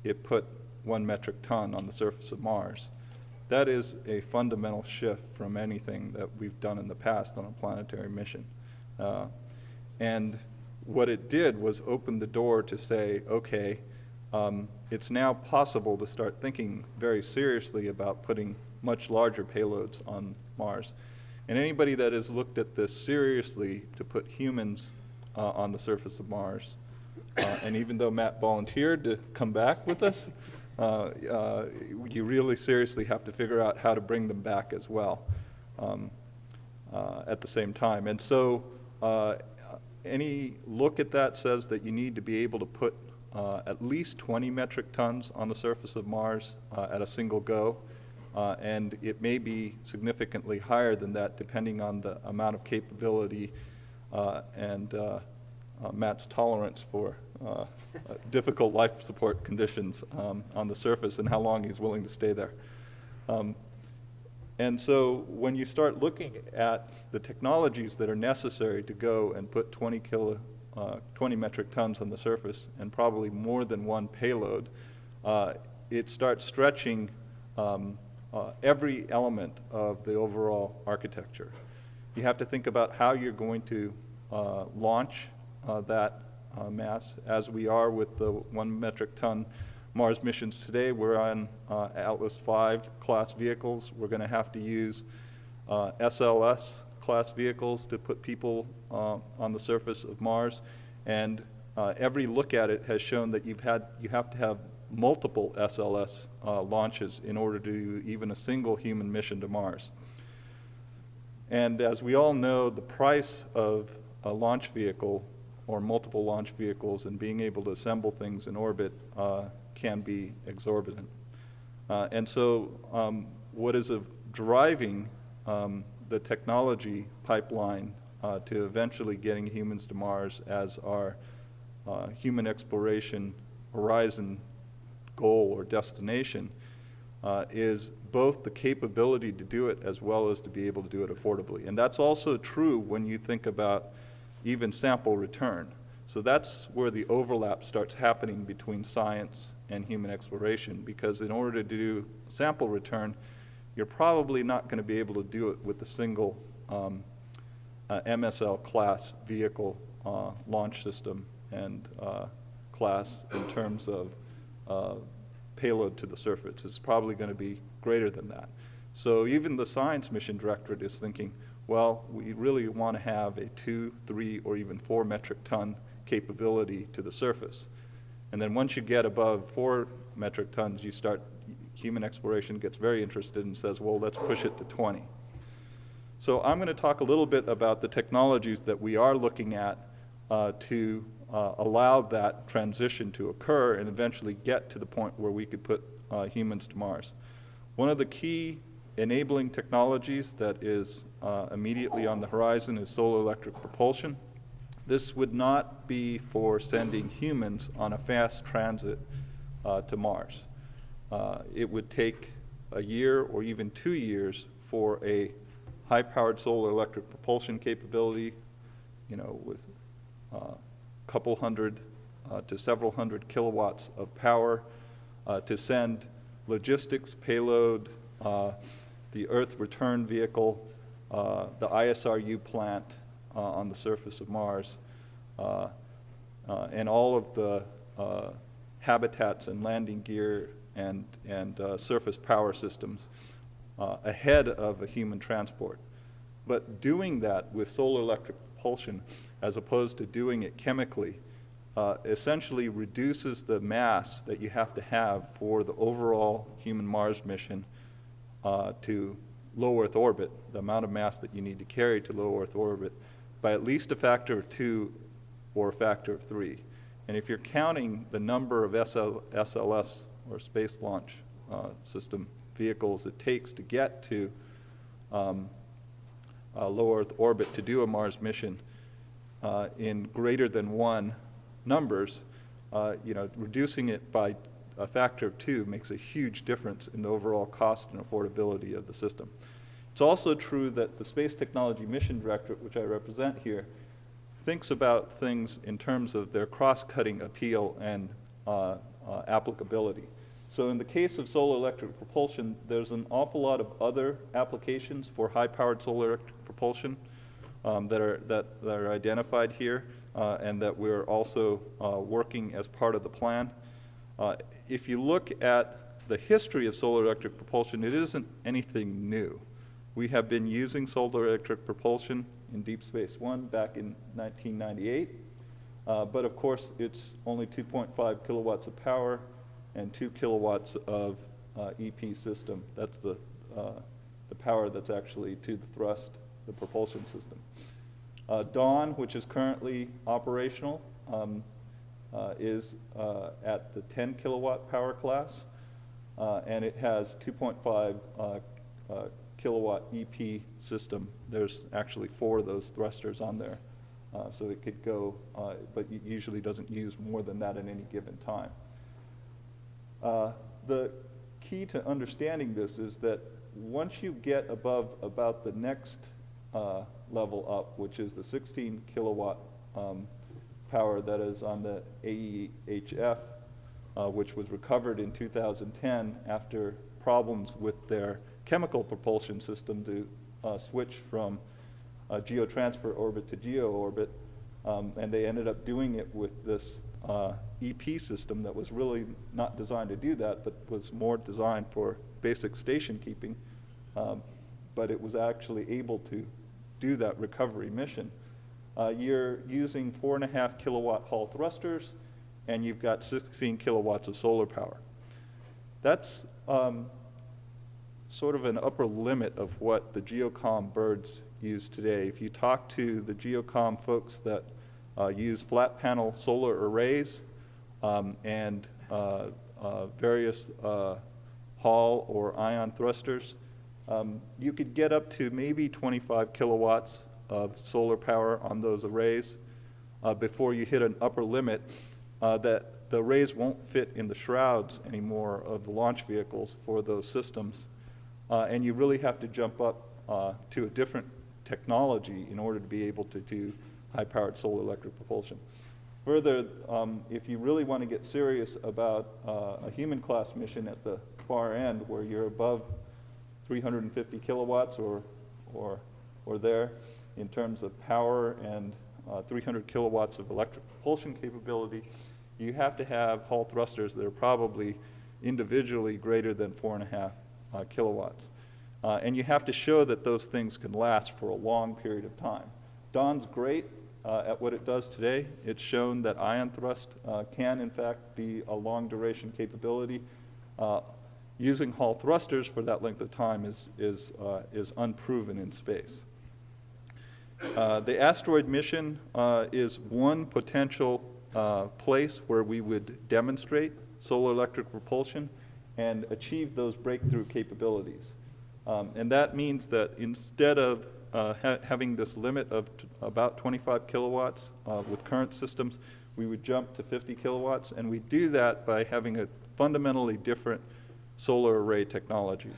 it put 1 metric ton on the surface of Mars. That is a fundamental shift from anything that we've done in the past on a planetary mission. And what it did was open the door to say, okay, it's now possible to start thinking very seriously about putting much larger payloads on Mars. And anybody that has looked at this seriously to put humans on the surface of Mars, and even though Matt volunteered to come back with us, you really seriously have to figure out how to bring them back as well at the same time. And so any look at that says that you need to be able to put at least 20 metric tons on the surface of Mars at a single go. And it may be significantly higher than that depending on the amount of capability and Matt's tolerance for difficult life support conditions on the surface and how long he's willing to stay there. And so when you start looking at the technologies that are necessary to go and put 20 metric tons on the surface and probably more than one payload, it starts stretching every element of the overall architecture. You have to think about how you're going to launch that mass, as we are with the 1 metric ton Mars missions today. We're on Atlas V class vehicles. We're going to have to use SLS class vehicles to put people on the surface of Mars. And every look at it has shown that you have to have multiple SLS launches in order to do even a single human mission to Mars. And as we all know, the price of a launch vehicle or multiple launch vehicles and being able to assemble things in orbit can be exorbitant. And so what is driving the technology pipeline to eventually getting humans to Mars as our human exploration horizon goal or destination is both the capability to do it as well as to be able to do it affordably. And that's also true when you think about even sample return. So that's where the overlap starts happening between science and human exploration, because in order to do sample return, you're probably not going to be able to do it with a single MSL class vehicle launch system and class in terms of payload to the surface. It's probably going to be greater than that. So even the Science Mission Directorate is thinking, well, we really want to have a 2, 3, or even 4 metric ton capability to the surface. And then once you get above 4 metric tons, human exploration gets very interested and says, well, let's push it to 20. So I'm going to talk a little bit about the technologies that we are looking at to allow that transition to occur and eventually get to the point where we could put humans to Mars. One of the key enabling technologies that is immediately on the horizon is solar electric propulsion. This would not be for sending humans on a fast transit to Mars. It would take a year or even 2 years for a high-powered solar electric propulsion capability, with a couple hundred to several hundred kilowatts of power to send logistics, payload, the Earth return vehicle, the ISRU plant on the surface of Mars, and all of the habitats and landing gear and surface power systems ahead of a human transport. But doing that with solar electric propulsion, as opposed to doing it chemically, essentially reduces the mass that you have to have for the overall human Mars mission to low Earth orbit, the amount of mass that you need to carry to low Earth orbit, by at least a factor of 2 or a factor of 3. And if you're counting the number of SLS, or Space Launch System vehicles it takes to get to low Earth orbit to do a Mars mission in greater than 1 numbers, reducing it by a factor of 2 makes a huge difference in the overall cost and affordability of the system. It's also true that the Space Technology Mission Directorate, which I represent here, thinks about things in terms of their cross-cutting appeal and applicability. So in the case of solar electric propulsion, there's an awful lot of other applications for high-powered solar electric propulsion that are identified here. and that we're also working as part of the plan. If you look at the history of solar electric propulsion, it isn't anything new. We have been using solar electric propulsion in Deep Space One back in 1998, but of course it's only 2.5 kilowatts of power and 2 kilowatts of EP system. That's the power that's actually to the thrust, the propulsion system. Dawn, which is currently operational, is at the 10 kilowatt power class, and it has 2.5 kilowatt EP system. There's actually 4 of those thrusters on there, so it could go, but it usually doesn't use more than that at any given time. The key to understanding this is that once you get above about the next level up, which is the 16 kilowatt power that is on the AIAA, which was recovered in 2010 after problems with their chemical propulsion system to switch from geotransfer orbit to geo-orbit, and they ended up doing it with this EP system that was really not designed to do that, but was more designed for basic station keeping, but it was actually able to do that recovery mission. You're using 4.5 kilowatt Hall thrusters, and you've got 16 kilowatts of solar power. That's sort of an upper limit of what the geocom birds use today. If you talk to the geocom folks that use flat panel solar arrays and various Hall or ion thrusters, you could get up to maybe 25 kilowatts of solar power on those arrays before you hit an upper limit that the arrays won't fit in the shrouds anymore of the launch vehicles for those systems. And you really have to jump up to a different technology in order to be able to do high-powered solar electric propulsion. Further, if you really want to get serious about a human class mission at the far end where you're above 350 kilowatts or there in terms of power and 300 kilowatts of electric propulsion capability, you have to have Hall thrusters that are probably individually greater than 4.5 kilowatts. And you have to show that those things can last for a long period of time. Dawn's great at what it does today. It's shown that ion thrust can, in fact, be a long duration capability. Using Hall thrusters for that length of time is unproven in space. The asteroid mission is one potential place where we would demonstrate solar electric propulsion and achieve those breakthrough capabilities. And that means that instead of having this limit of about 25 kilowatts with current systems, we would jump to 50 kilowatts, and we do that by having a fundamentally different solar array technology.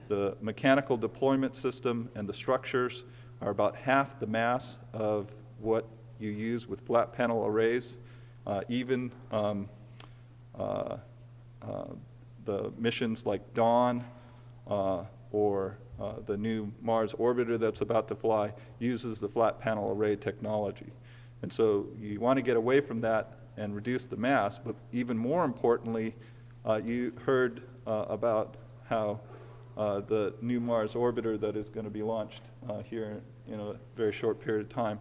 The mechanical deployment system and the structures are about half the mass of what you use with flat panel arrays. Even the missions like Dawn or the new Mars orbiter that's about to fly uses the flat panel array technology. And so you want to get away from that and reduce the mass, but even more importantly, you heard about how the new Mars orbiter that is going to be launched here in a very short period of time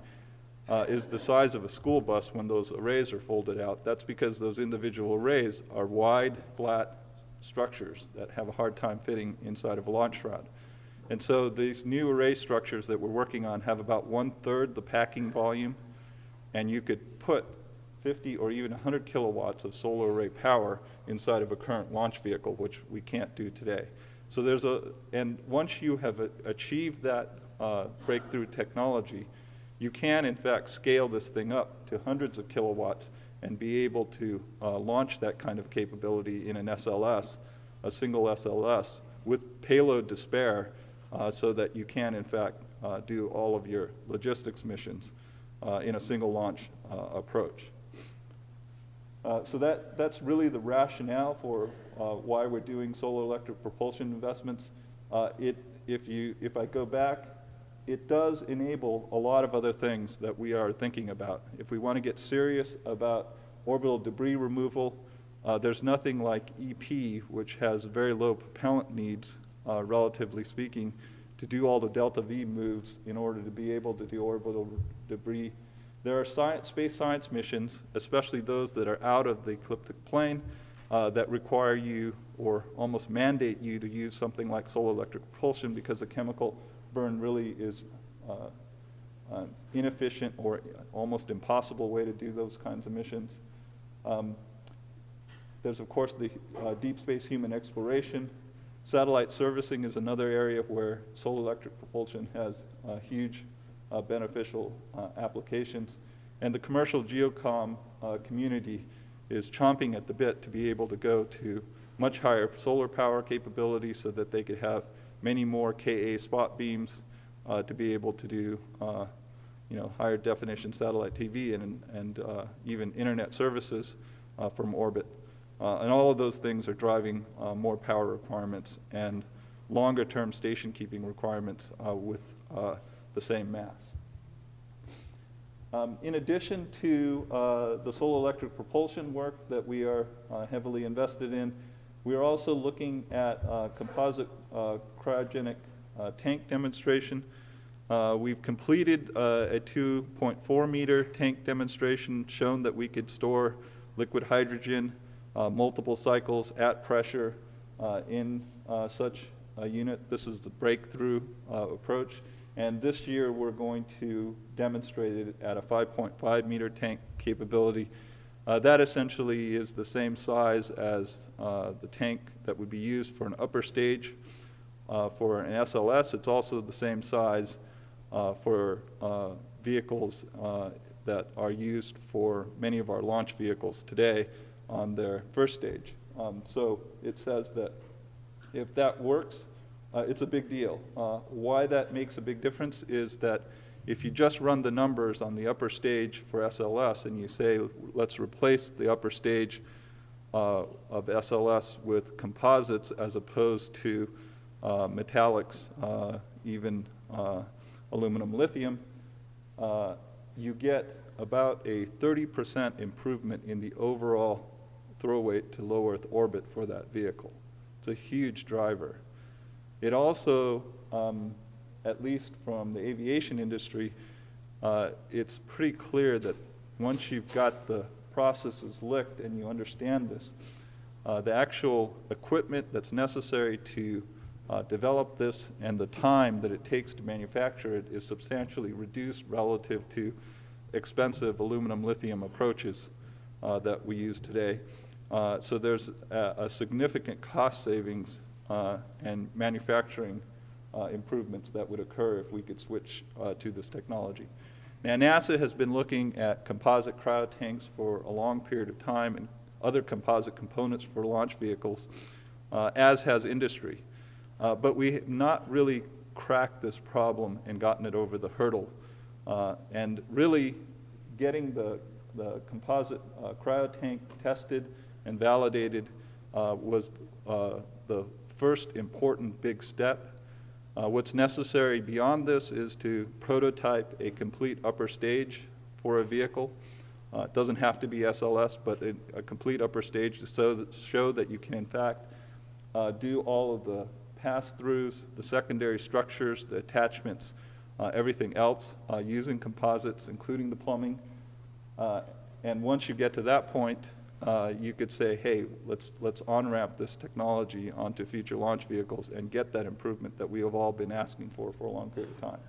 is the size of a school bus when those arrays are folded out. That's because those individual arrays are wide, flat structures that have a hard time fitting inside of a launch shroud. And so these new array structures that we're working on have about 1/3 the packing volume, and you could put 50 or even 100 kilowatts of solar array power inside of a current launch vehicle, which we can't do today. So and once you have achieved that breakthrough technology, you can in fact scale this thing up to hundreds of kilowatts and be able to launch that kind of capability in an SLS, a single SLS, with payload to spare, so that you can in fact do all of your logistics missions in a single launch approach. So that's really the rationale for why we're doing solar electric propulsion investments. If I go back it does enable a lot of other things that we are thinking about. If we want to get serious about orbital debris removal, there's nothing like EP, which has very low propellant needs, relatively speaking, to do all the delta V moves in order to be able to do orbital debris. There are space science missions, especially those that are out of the ecliptic plane, that require you or almost mandate you to use something like solar electric propulsion because the chemical burn really is inefficient or almost impossible way to do those kinds of missions. There's, of course, the deep space human exploration. Satellite servicing is another area where solar electric propulsion has huge beneficial applications. And the commercial geocom community is chomping at the bit to be able to go to much higher solar power capability so that they could have many more Ka spot beams to be able to do higher definition satellite TV and even internet services from orbit. And all of those things are driving more power requirements and longer term station keeping requirements with the same mass. In addition to the solar electric propulsion work that we are heavily invested in, we are also looking at composite cryogenic tank demonstration. We've completed a 2.4 meter tank demonstration, shown that we could store liquid hydrogen multiple cycles at pressure in such a unit. This is the breakthrough approach. And this year we're going to demonstrate it at a 5.5 meter tank capability. That essentially is the same size as the tank that would be used for an upper stage. For an SLS, it's also the same size for vehicles that are used for many of our launch vehicles today on their first stage. So it says that if that works, it's a big deal. Why that makes a big difference is that if you just run the numbers on the upper stage for SLS and you say, let's replace the upper stage of SLS with composites as opposed to metallics, even aluminum lithium, you get about a 30% improvement in the overall throw weight to low Earth orbit for that vehicle. It's a huge driver. It also, at least from the aviation industry, it's pretty clear that once you've got the processes licked and you understand this, the actual equipment that's necessary to develop this and the time that it takes to manufacture it is substantially reduced relative to expensive aluminum lithium approaches that we use today. So there's a significant cost savings and manufacturing improvements that would occur if we could switch to this technology. Now, NASA has been looking at composite cryo tanks for a long period of time and other composite components for launch vehicles, as has industry. But we have not really cracked this problem and gotten it over the hurdle. And really getting the composite cryo tank tested and validated was the first important big step. What's necessary beyond this is to prototype a complete upper stage for a vehicle. It doesn't have to be SLS, but a complete upper stage to show that you can, in fact, do all of the pass-throughs, the secondary structures, the attachments, everything else using composites, including the plumbing. And once you get to that point, you could say, hey, let's on-ramp this technology onto future launch vehicles and get that improvement that we have all been asking for a long period of time.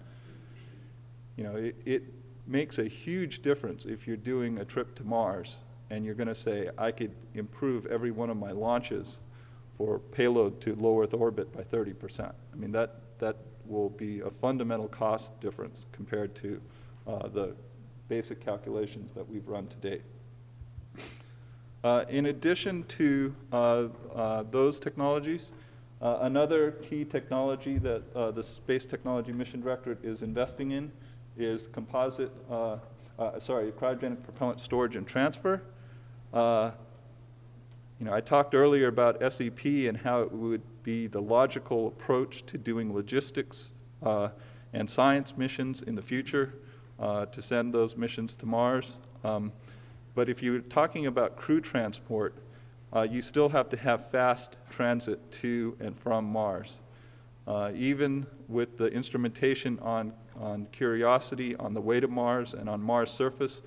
You know, it makes a huge difference if you're doing a trip to Mars and you're going to say, I could improve every one of my launches for payload to low Earth orbit by 30%. I mean, that will be a fundamental cost difference compared to the basic calculations that we've run to date. In addition to those technologies, another key technology that the Space Technology Mission Directorate is investing in is cryogenic propellant storage and transfer. You know, I talked earlier about SEP and how it would be the logical approach to doing logistics and science missions in the future to send those missions to Mars. But if you're talking about crew transport, you still have to have fast transit to and from Mars. Even with the instrumentation on Curiosity, on the way to Mars, and on Mars' surface,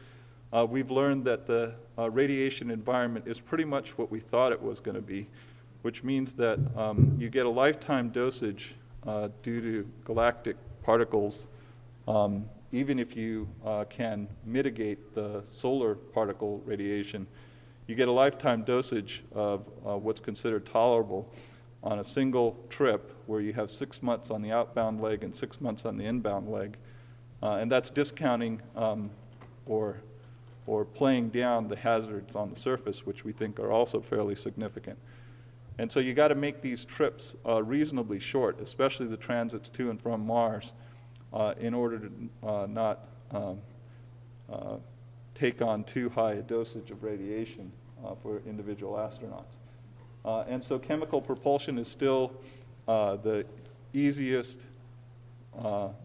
we've learned that the radiation environment is pretty much what we thought it was going to be, which means that you get a lifetime dosage due to galactic particles, even if you can mitigate the solar particle radiation. You get a lifetime dosage of what's considered tolerable on a single trip, where you have 6 months on the outbound leg and 6 months on the inbound leg. And that's discounting or playing down the hazards on the surface, which we think are also fairly significant. And so you got to make these trips reasonably short, especially the transits to and from Mars, in order to not take on too high a dosage of radiation for individual astronauts. And so chemical propulsion is still the easiest,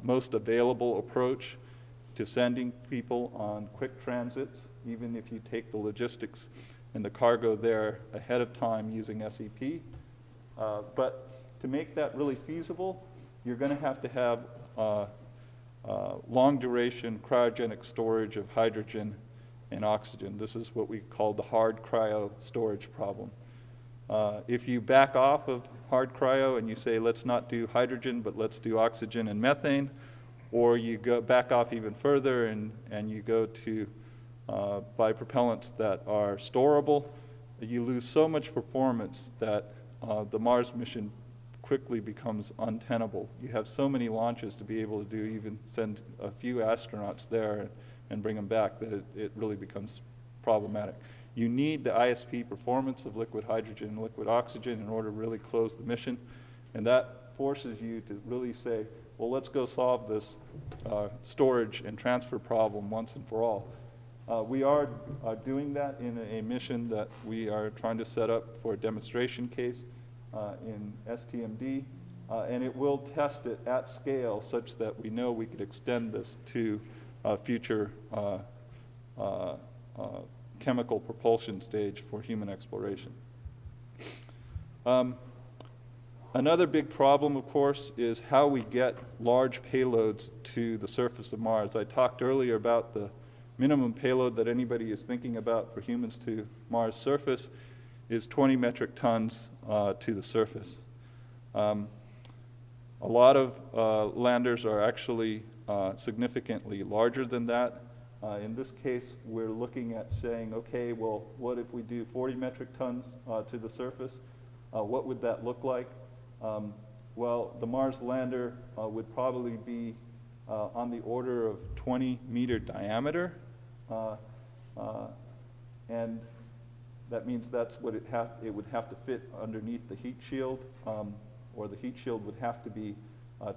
most available approach to sending people on quick transits, even if you take the logistics and the cargo there ahead of time using SEP. But to make that really feasible, you're going to have long-duration cryogenic storage of hydrogen and oxygen. This is what we call the hard cryo storage problem. If you back off of hard cryo and you say, let's not do hydrogen, but let's do oxygen and methane, or you go back off even further and you go to bipropellants that are storable, you lose so much performance that the Mars mission quickly becomes untenable. You have so many launches to be able to do, even send a few astronauts there and bring them back, that it really becomes problematic. You need the ISP performance of liquid hydrogen and liquid oxygen in order to really close the mission. And that forces you to really say, well, let's go solve this storage and transfer problem once and for all. We are doing that in a mission that we are trying to set up for a demonstration case in STMD, and it will test it at scale such that we know we could extend this to future chemical propulsion stage for human exploration. Another big problem, of course, is how we get large payloads to the surface of Mars. I talked earlier about the minimum payload that anybody is thinking about for humans to Mars' surface is 20 metric tons to the surface. A lot of landers are actually significantly larger than that. In this case, we're looking at saying, okay, well, what if we do 40 metric tons to the surface? What would that look like? Well, the Mars lander would probably be on the order of 20-meter diameter, and that means that's what it would have to fit underneath the heat shield, or the heat shield would have to be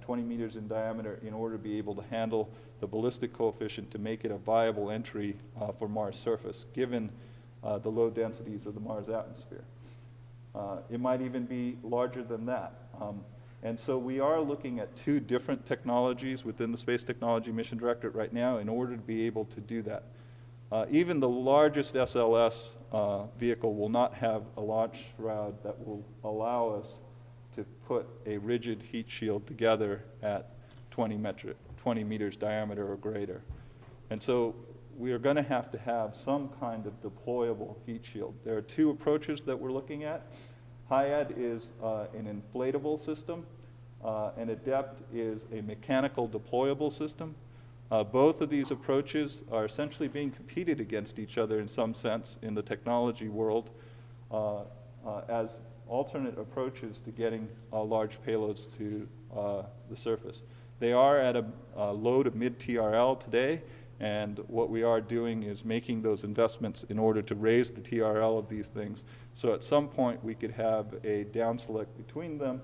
20 meters in diameter in order to be able to handle the ballistic coefficient to make it a viable entry for Mars' surface, given the low densities of the Mars atmosphere. It might even be larger than that. And so we are looking at 2 different technologies within the Space Technology Mission Directorate right now in order to be able to do that. Even the largest SLS vehicle will not have a launch shroud that will allow us to put a rigid heat shield together at 20 meters diameter or greater. And so we are going to have some kind of deployable heat shield. There are 2 approaches that we're looking at. HIAD is an inflatable system, and ADEPT is a mechanical deployable system. Both of these approaches are essentially being competed against each other in some sense in the technology world as alternate approaches to getting large payloads to the surface. They are at a low to mid TRL today, and what we are doing is making those investments in order to raise the TRL of these things. So at some point we could have a down select between them,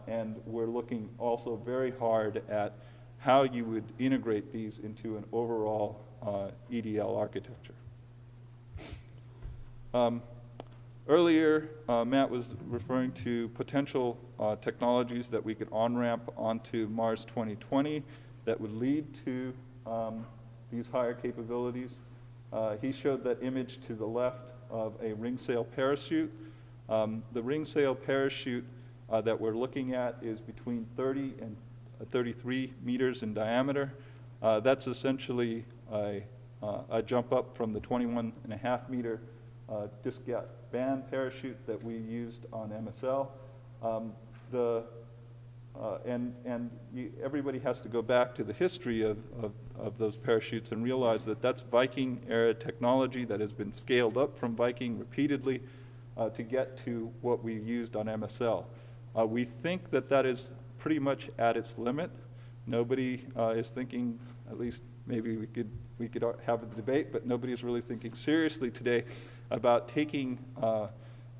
and we're looking also very hard at how you would integrate these into an overall EDL architecture. Earlier, Matt was referring to potential technologies that we could on-ramp onto Mars 2020 that would lead to these higher capabilities. He showed that image to the left of a ring sail parachute. The ring sail parachute that we're looking at is between 30 and 33 meters in diameter. That's essentially a jump up from the 21.5 meter disc gap band parachute that we used on MSL. Everybody has to go back to the history of those parachutes and realize that that's Viking era technology that has been scaled up from Viking repeatedly to get to what we used on MSL. We think that that is pretty much at its limit. Nobody is thinking, at least maybe we could have a debate, but nobody is really thinking seriously today about taking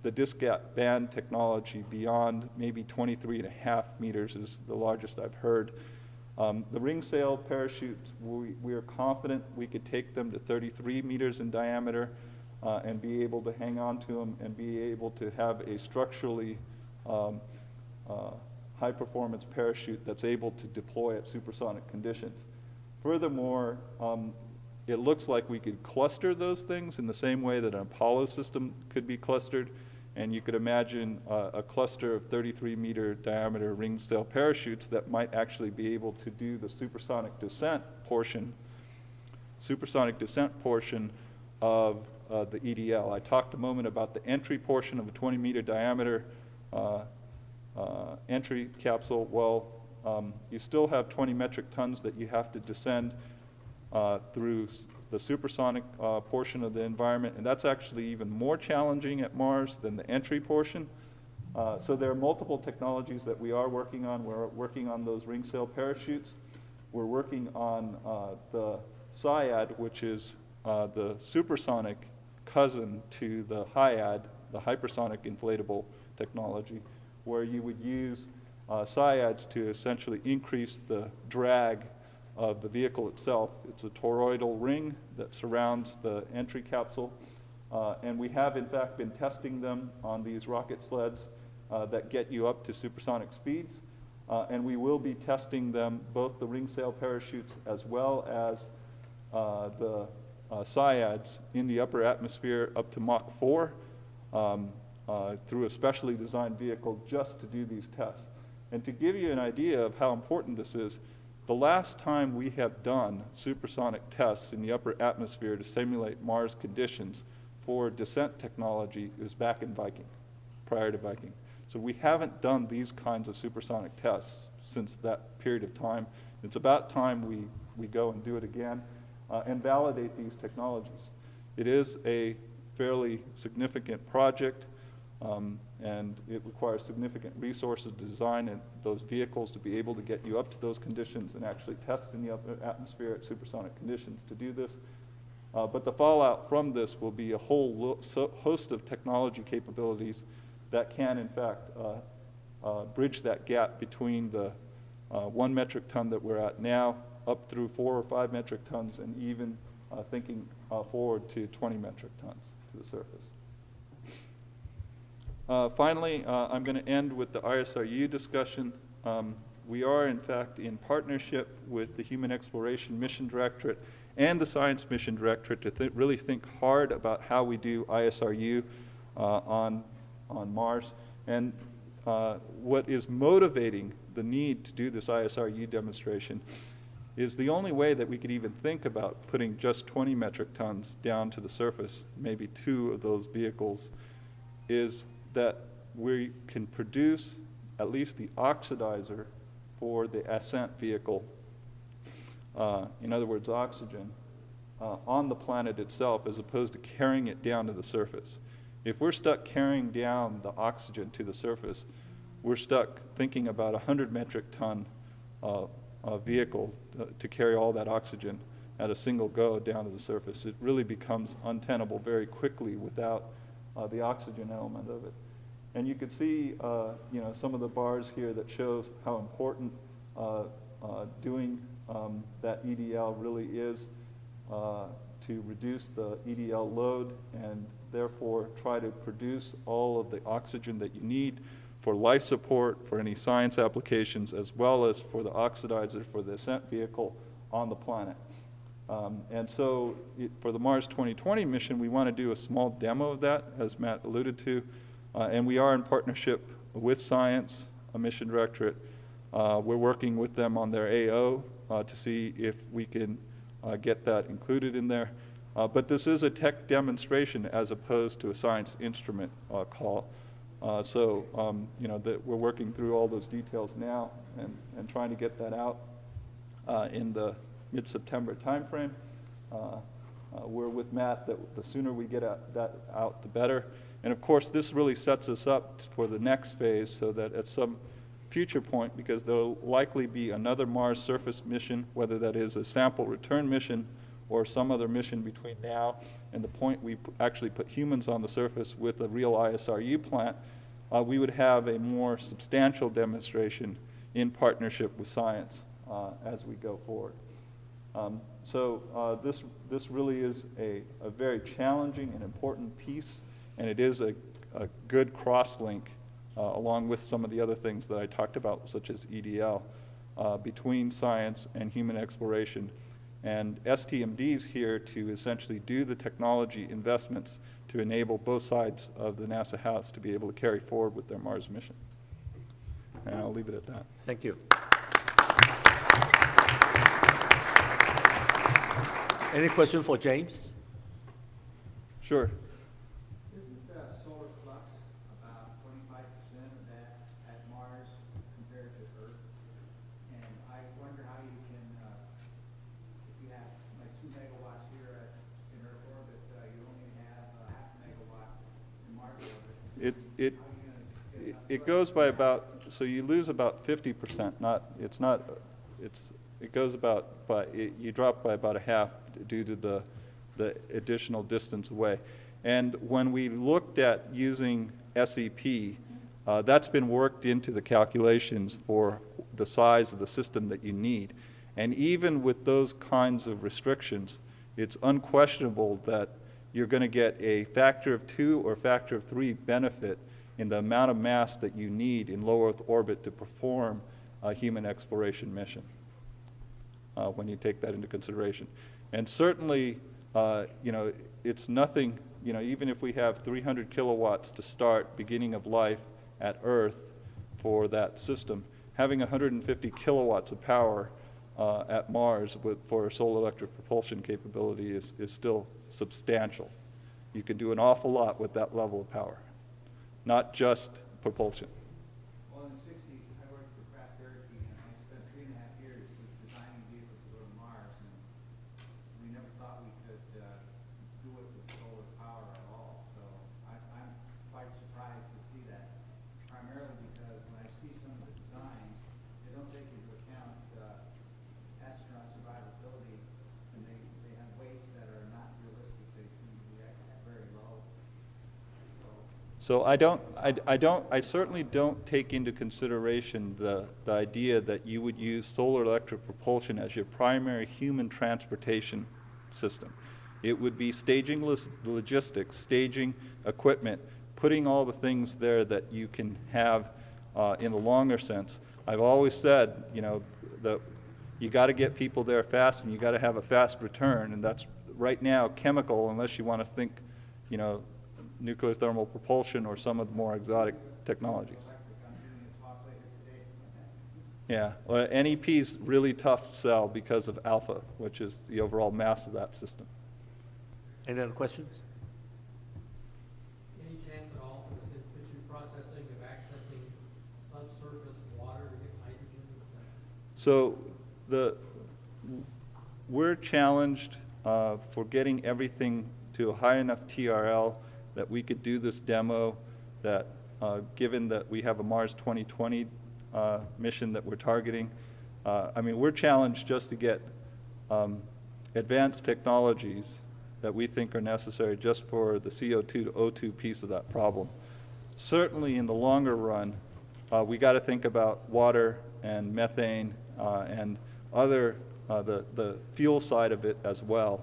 the disc gap band technology beyond maybe 23.5 meters is the largest I've heard. The ring sail parachutes, we are confident we could take them to 33 meters in diameter and be able to hang on to them and be able to have a structurally high performance parachute that's able to deploy at supersonic conditions. Furthermore, it looks like we could cluster those things in the same way that an Apollo system could be clustered, and you could imagine a cluster of 33 meter diameter ring sail parachutes that might actually be able to do the supersonic descent portion of the EDL. I talked a moment about the entry portion of a 20 meter diameter entry capsule. Well, you still have 20 metric tons that you have to descend through the supersonic portion of the environment, and that's actually even more challenging at Mars than the entry portion. So there are multiple technologies that we are working on. We're working on those ring sail parachutes. We're working on the SIAD, which is the supersonic cousin to the HIAD, the hypersonic inflatable technology, where you would use SIADs to essentially increase the drag of the vehicle itself. It's a toroidal ring that surrounds the entry capsule, and we have in fact been testing them on these rocket sleds that get you up to supersonic speeds, and we will be testing them, both the ring sail parachutes as well as the SIADs in the upper atmosphere up to Mach 4 through a specially designed vehicle just to do these tests. And to give you an idea of how important this is, the last time we have done supersonic tests in the upper atmosphere to simulate Mars conditions for descent technology was back in Viking, prior to Viking. So we haven't done these kinds of supersonic tests since that period of time. It's about time we go and do it again and validate these technologies. It is a fairly significant project. And it requires significant resources to design those vehicles to be able to get you up to those conditions and actually test in the upper atmosphere at supersonic conditions to do this. But the fallout from this will be a whole host of technology capabilities that can, in fact, bridge that gap between the 1 metric ton that we're at now up through 4 or 5 metric tons and even thinking forward to 20 metric tons to the surface. Finally, I'm going to end with the ISRU discussion. We are, in fact, in partnership with the Human Exploration Mission Directorate and the Science Mission Directorate to really think hard about how we do ISRU on Mars. And what is motivating the need to do this ISRU demonstration is the only way that we could even think about putting just 20 metric tons down to the surface, maybe 2 of those vehicles, is that we can produce at least the oxidizer for the ascent vehicle, in other words, oxygen, on the planet itself as opposed to carrying it down to the surface. If we're stuck carrying down the oxygen to the surface, we're stuck thinking about a 100 metric ton vehicle to carry all that oxygen at a single go down to the surface. It really becomes untenable very quickly without the oxygen element of it. And you could see some of the bars here that shows how important doing that EDL really is to reduce the EDL load and therefore try to produce all of the oxygen that you need for life support, for any science applications, as well as for the oxidizer for the ascent vehicle on the planet. And so for the Mars 2020 mission, we want to do a small demo of that, as Matt alluded to, and we are in partnership with Science, a mission directorate. We're working with them on their AO to see if we can get that included in there. But this is a tech demonstration as opposed to a science instrument call. You know, that we're working through all those details now and trying to get that out in the mid-September timeframe. We're with Matt that the sooner we get that out, the better. And of course, this really sets us up for the next phase so that at some future point, because there'll likely be another Mars surface mission, whether that is a sample return mission or some other mission between now and the point we actually put humans on the surface with a real ISRU plant, we would have a more substantial demonstration in partnership with Science as we go forward. This really is a very challenging and important piece, and it is a good cross-link along with some of the other things that I talked about, such as EDL, between science and human exploration. And STMD is here to essentially do the technology investments to enable both sides of the NASA house to be able to carry forward with their Mars mission. And I'll leave it at that. Thank you. Any question for James? Sure. Isn't solar flux about 25% of that at Mars compared to Earth? And I wonder how you can, if you have like 2 megawatts here in Earth orbit, you only have half a megawatt in Mars orbit. It goes by about, so you lose about 50%. It goes about, you drop by about a half due to the additional distance away. And when we looked at using SEP, that's been worked into the calculations for the size of the system that you need. And even with those kinds of restrictions, it's unquestionable that you're going to get a factor of 2 or factor of 3 benefit in the amount of mass that you need in low Earth orbit to perform a human exploration mission when you take that into consideration. And certainly, you know, it's nothing, you know, even if we have 300 kilowatts to start beginning of life at Earth for that system, having 150 kilowatts of power at Mars for solar electric propulsion capability is still substantial. You can do an awful lot with that level of power, not just propulsion. Well, in the 60s, I worked for Pratt & Whitney, and I spent 3.5 years designing vehicles to go to Mars, and we never thought we could do it with solar power at all. So I'm quite surprised to see that, primarily because when I see some of the designs, they don't take into account astronaut survivability, and they have weights that are not realistic. They seem to be at very low. So I certainly don't take into consideration the idea that you would use solar electric propulsion as your primary human transportation system. It would be staging logistics, staging equipment, putting all the things there that you can have in a longer sense. I've always said, you know, that you got to get people there fast, and you got to have a fast return, and that's right now chemical, unless you want to think, you know, nuclear thermal propulsion or some of the more exotic technologies. Yeah, well, NEP's really tough to sell because of alpha, which is the overall mass of that system. Any other questions? Any chance at all, since you're processing, of accessing subsurface water to get hydrogen? So we're challenged for getting everything to a high enough TRL that we could do this demo, that given that we have a Mars 2020 mission that we're targeting. I mean, we're challenged just to get advanced technologies that we think are necessary just for the CO2 to O2 piece of that problem. Certainly in the longer run, we got to think about water and methane and other, the fuel side of it as well.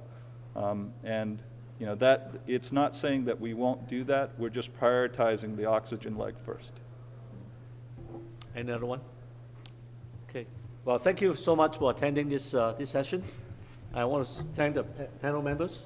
And, you know, that, it's not saying that we won't do that, we're just prioritizing the oxygen leg first. Any other one? Okay. Well, thank you so much for attending this, this session. I want to thank the panel members